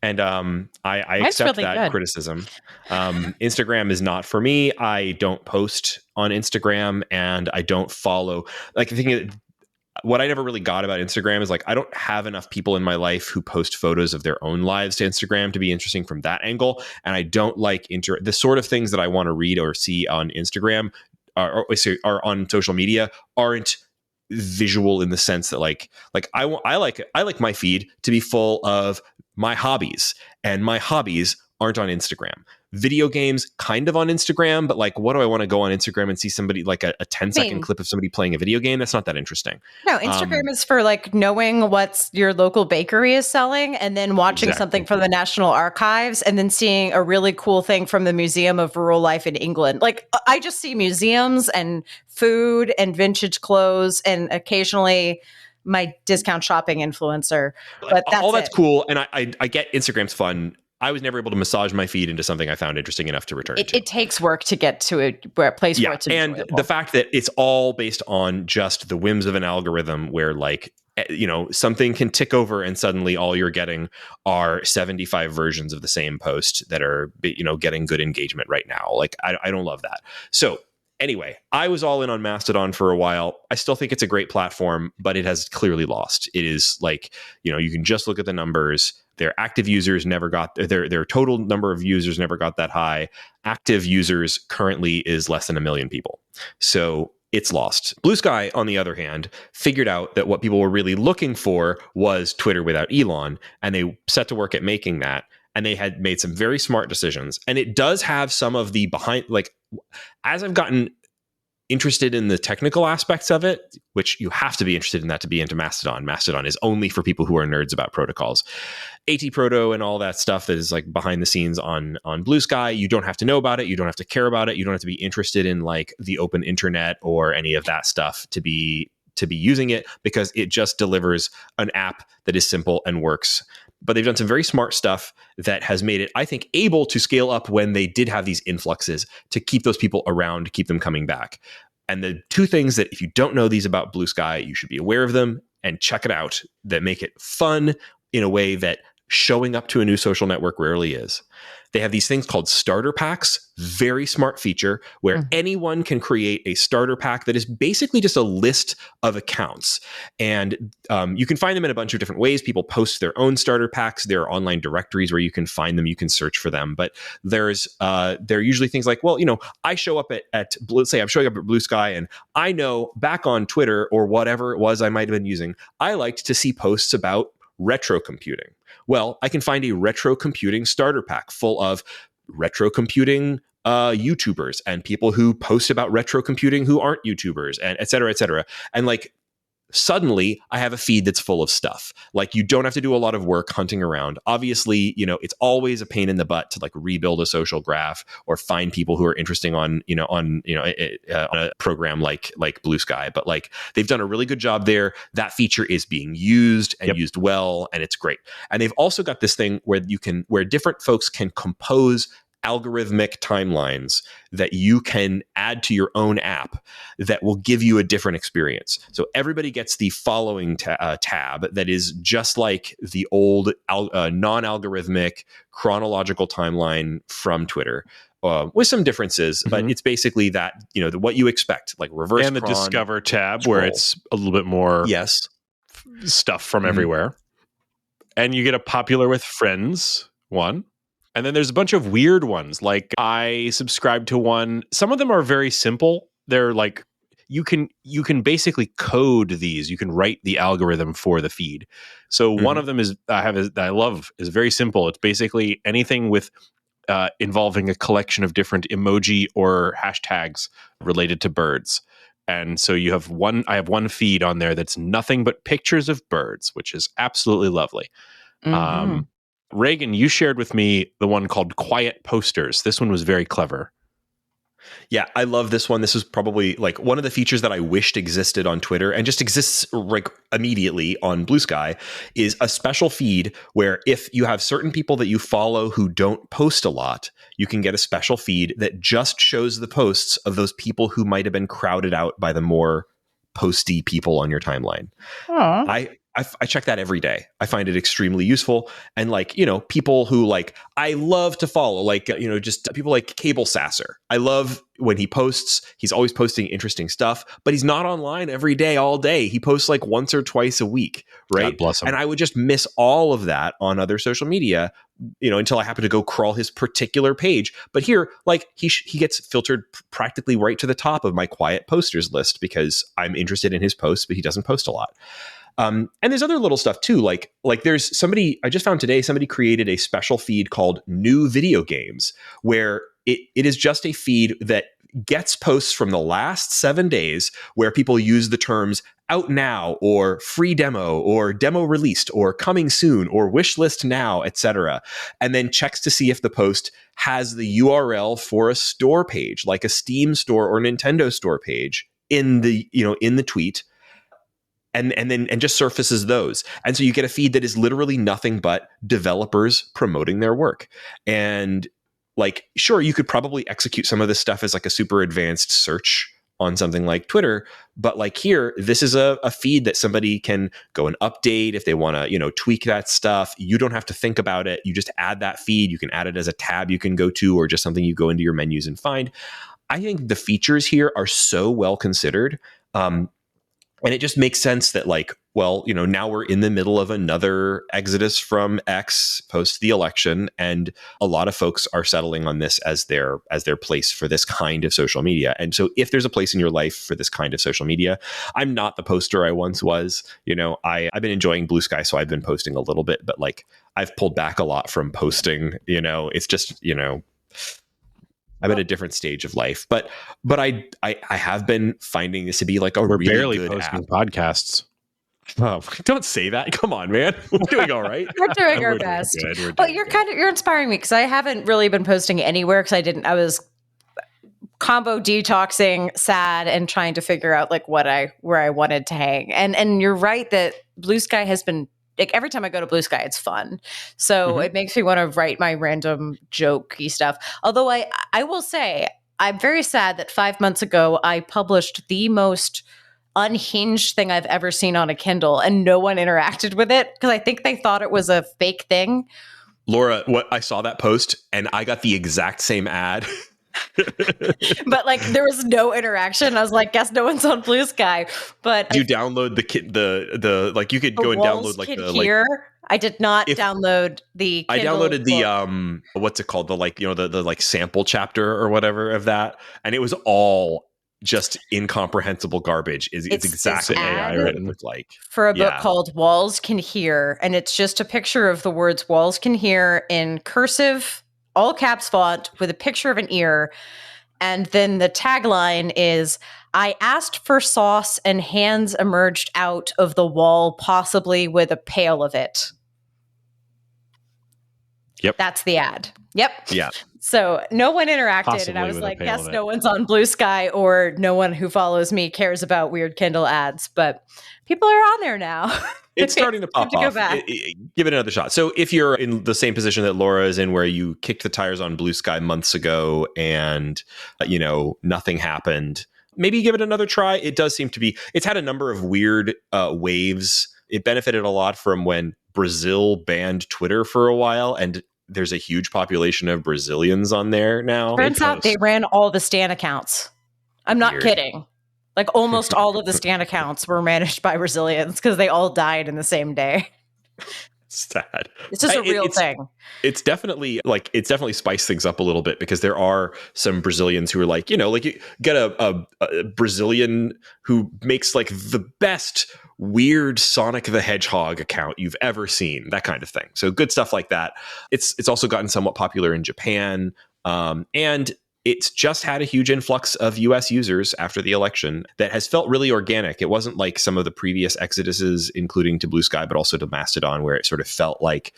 And I accept really that criticism. Instagram is not for me. I don't post on Instagram, and I don't follow. Like, the thing, what I never really got about Instagram is like, I don't have enough people in my life who post photos of their own lives to Instagram to be interesting from that angle. And I don't like the sort of things that I want to read or see on Instagram or on social media aren't visual, in the sense that like I like my feed to be full of my hobbies, and my hobbies aren't on Instagram. Video games kind of on Instagram, but like, what do I want to go on Instagram and see somebody, like a 10-second clip of somebody playing a video game? That's not that interesting. No, Instagram is for like knowing what your local bakery is selling, and then watching something from the National Archives, and then seeing a really cool thing from the Museum of Rural Life in England. Like, I just see museums and food and vintage clothes, and occasionally my discount shopping influencer. But that's cool. And I get Instagram's fun. I was never able to massage my feed into something I found interesting enough to return to. It takes work to get to a place where it's enjoyable. And the fact that it's all based on just the whims of an algorithm, where like, something can tick over and suddenly all you're getting are 75 versions of the same post that are, getting good engagement right now. Like, I don't love that. So anyway, I was all in on Mastodon for a while. I still think it's a great platform, but it has clearly lost. It is like, you can just look at the numbers. Their active users never got their total number of users never got that high. Active users currently is less than 1 million people. So it's lost. Bluesky, on the other hand, figured out that what people were really looking for was Twitter without Elon, and they set to work at making that. And they had made some very smart decisions. And it does have some of the behind, like, as I've gotten interested in the technical aspects of it, which you have to be interested in that to be into Mastodon. Mastodon is only for people who are nerds about protocols. AT-Proto and all that stuff that is like behind the scenes on Bluesky, you don't have to know about it. You don't have to care about it. You don't have to be interested in like the open internet or any of that stuff to be using it, because it just delivers an app that is simple and works. But they've done some very smart stuff that has made it, I think, able to scale up when they did have these influxes to keep those people around, to keep them coming back. And the two things that if you don't know these about Bluesky, you should be aware of them and check it out, that make it fun in a way that showing up to a new social network rarely is. They have these things called starter packs, very smart feature where anyone can create a starter pack that is basically just a list of accounts. And you can find them in a bunch of different ways. People post their own starter packs. There are online directories where you can find them. You can search for them. But there are usually things like, well, I show up let's say I'm showing up at Bluesky, and I know back on Twitter or whatever it was I might have been using, I liked to see posts about retro computing. Well, I can find a retro computing starter pack full of retro computing YouTubers and people who post about retro computing who aren't YouTubers, and et cetera, et cetera. And like, suddenly I have a feed that's full of stuff. Like, you don't have to do a lot of work hunting around. Obviously, it's always a pain in the butt to like rebuild a social graph or find people who are interesting on a program like Bluesky. But like, they've done a really good job there. That feature is being used and used well, and it's great. And they've also got this thing where different folks can compose algorithmic timelines that you can add to your own app that will give you a different experience. So everybody gets the following tab that is just like the old non-algorithmic chronological timeline from Twitter. With some differences, but it's basically that, what you expect, like reverse and the Discover tab, where it's a little bit more stuff from everywhere. And you get a popular with friends one. And then there's a bunch of weird ones. Like, I subscribe to one. Some of them are very simple. They're like, you can basically code these. You can write the algorithm for the feed. So one of them that I love is very simple. It's basically anything with involving a collection of different emoji or hashtags related to birds. And so I have one feed on there that's nothing but pictures of birds, which is absolutely lovely. Raygan, you shared with me the one called Quiet Posters. This one was very clever. Yeah, I love this one. This is probably like one of the features that I wished existed on Twitter and just exists like immediately on Bluesky, is a special feed where if you have certain people that you follow who don't post a lot, you can get a special feed that just shows the posts of those people who might have been crowded out by the more posty people on your timeline. I check that every day. I find it extremely useful. And like, people who like, I love to follow, like, just people like Cable Sasser. I love when he posts, he's always posting interesting stuff, but he's not online every day, all day. He posts like once or twice a week, right? God bless him. And I would just miss all of that on other social media, until I happen to go crawl his particular page. But here, like, he gets filtered practically right to the top of my quiet posters list because I'm interested in his posts, but he doesn't post a lot. And there's other little stuff too. Like there's somebody I just found today, somebody created a special feed called New Video Games, where it is just a feed that gets posts from the last 7 days where people use the terms out now or free demo or demo released or coming soon or wish list now, etc. And then checks to see if the post has the URL for a store page, like a Steam store or Nintendo store page in the tweet. And just surfaces those. And so you get a feed that is literally nothing but developers promoting their work. And like, sure, you could probably execute some of this stuff as like a super advanced search on something like Twitter. But like here, this is a feed that somebody can go and update if they want to, tweak that stuff. You don't have to think about it. You just add that feed. You can add it as a tab you can go to, or just something you go into your menus and find. I think the features here are so well considered. And it just makes sense that like, well, now we're in the middle of another exodus from X post the election, and a lot of folks are settling on this as their place for this kind of social media. And so if there's a place in your life for this kind of social media, I'm not the poster I once was. I've been enjoying Bluesky, so I've been posting a little bit, but like I've pulled back a lot from posting. It's just, I'm at a different stage of life. But I have been finding this to be like a We're really barely good posting app. podcasts. Oh, don't say that. Come on, man. We're doing all right. We're doing our We're doing best. good. We're But doing you're good. you're inspiring me because I haven't really been posting anywhere because I was combo detoxing, sad, and trying to figure out like where I wanted to hang. And you're right that Bluesky has been like every time I go to Bluesky, it's fun. So it makes me want to write my random jokey stuff. Although I will say I'm very sad that 5 months ago I published the most unhinged thing I've ever seen on a Kindle and no one interacted with it because I think they thought it was a fake thing. Laura, what I saw that post and I got the exact same ad. But like there was no interaction. I was like, guess no one's on Bluesky. But you download the like you could go and download like the hear. like I did not download the Kindle I downloaded the book. what's it called, the like, you know, the like sample chapter or whatever of that, and it was all just incomprehensible garbage. It's exactly what ad it looked like for a book called Walls Can Hear, and it's just a picture of the words Walls Can Hear in cursive, all caps font with a picture of an ear. And then the tagline is, I asked for sauce and hands emerged out of the wall, possibly with a pail of it. Yep. That's the ad. Yep. Yeah. So no one interacted. Possibly and I was with a like, pail yes, of it. no one's on Bluesky or no one who follows me cares about weird Kindle ads. But people are on there now. It's starting to pop Time to go off. back. Give it another shot. So if you're in the same position that Laura is in, where you kicked the tires on Bluesky months ago and, you know, nothing happened, maybe give it another try. It does seem to be, it's had a number of weird waves. It benefited a lot from when Brazil banned Twitter for a while, and there's a huge population of Brazilians on there now. Turns out they ran all the Stan accounts. I'm not Weird. kidding. Like almost all of the Stan accounts were managed by Brazilians because they all died in the same day. Sad. It's just a real thing. It's definitely spiced things up a little bit because there are some Brazilians who are like, you know, like you get a Brazilian who makes like the best weird Sonic the Hedgehog account you've ever seen, that kind of thing. So good stuff like that. It's also gotten somewhat popular in Japan, and it's just had a huge influx of US users after the election that has felt really organic. It wasn't like some of the previous exoduses, including to Bluesky, but also to Mastodon, where it sort of felt like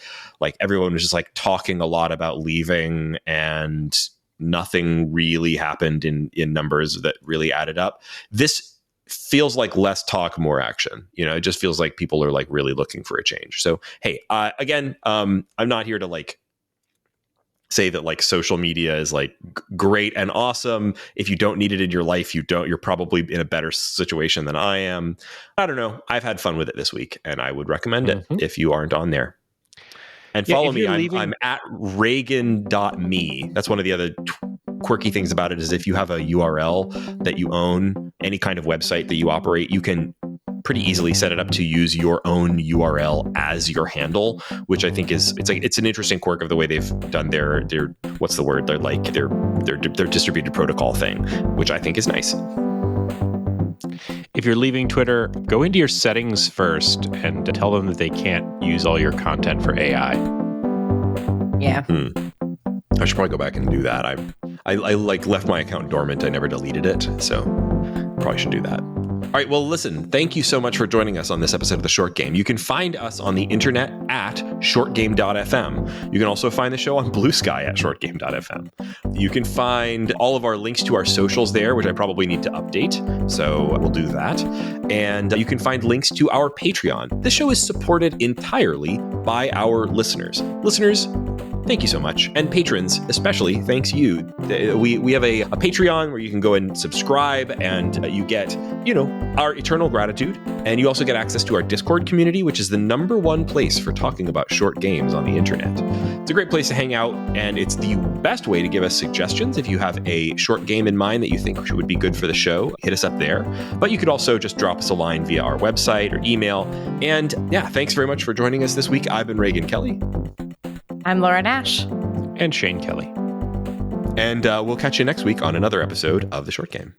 everyone was just like talking a lot about leaving and nothing really happened in numbers that really added up. This feels like less talk, more action. You know, it just feels like people are like really looking for a change. So, hey, again, I'm not here to like say that like social media is like great and awesome. If you don't need it in your life, you're probably in a better situation than I am. I don't know. I've had fun with it this week and I would recommend it if you aren't on there. And follow me. I'm at Raygan.me. That's one of the other quirky things about it is if you have a URL that you own, any kind of website that you operate, you can pretty easily set it up to use your own URL as your handle, which I think it's an interesting quirk of the way they've done their what's the word? Their distributed protocol thing, which I think is nice. If you're leaving Twitter, go into your settings first and tell them that they can't use all your content for AI. Yeah. I should probably go back and do that. I like left my account dormant. I never deleted it, so probably should do that. All right, well, listen, thank you so much for joining us on this episode of The Short Game. You can find us on the internet at shortgame.fm. You can also find the show on Bluesky at shortgame.fm. You can find all of our links to our socials there, which I probably need to update, so we'll do that. And you can find links to our Patreon. This show is supported entirely by our listeners. Listeners, thank you so much. And patrons, especially, thanks you. We have a Patreon where you can go and subscribe and you get, you know, our eternal gratitude. And you also get access to our Discord community, which is the #1 place for talking about short games on the internet. It's a great place to hang out, and it's the best way to give us suggestions. If you have a short game in mind that you think would be good for the show, hit us up there. But you could also just drop us a line via our website or email. And yeah, thanks very much for joining us this week. I've been Raygan Kelly. I'm Laura Nash. And Shane Kelly. And we'll catch you next week on another episode of The Short Game.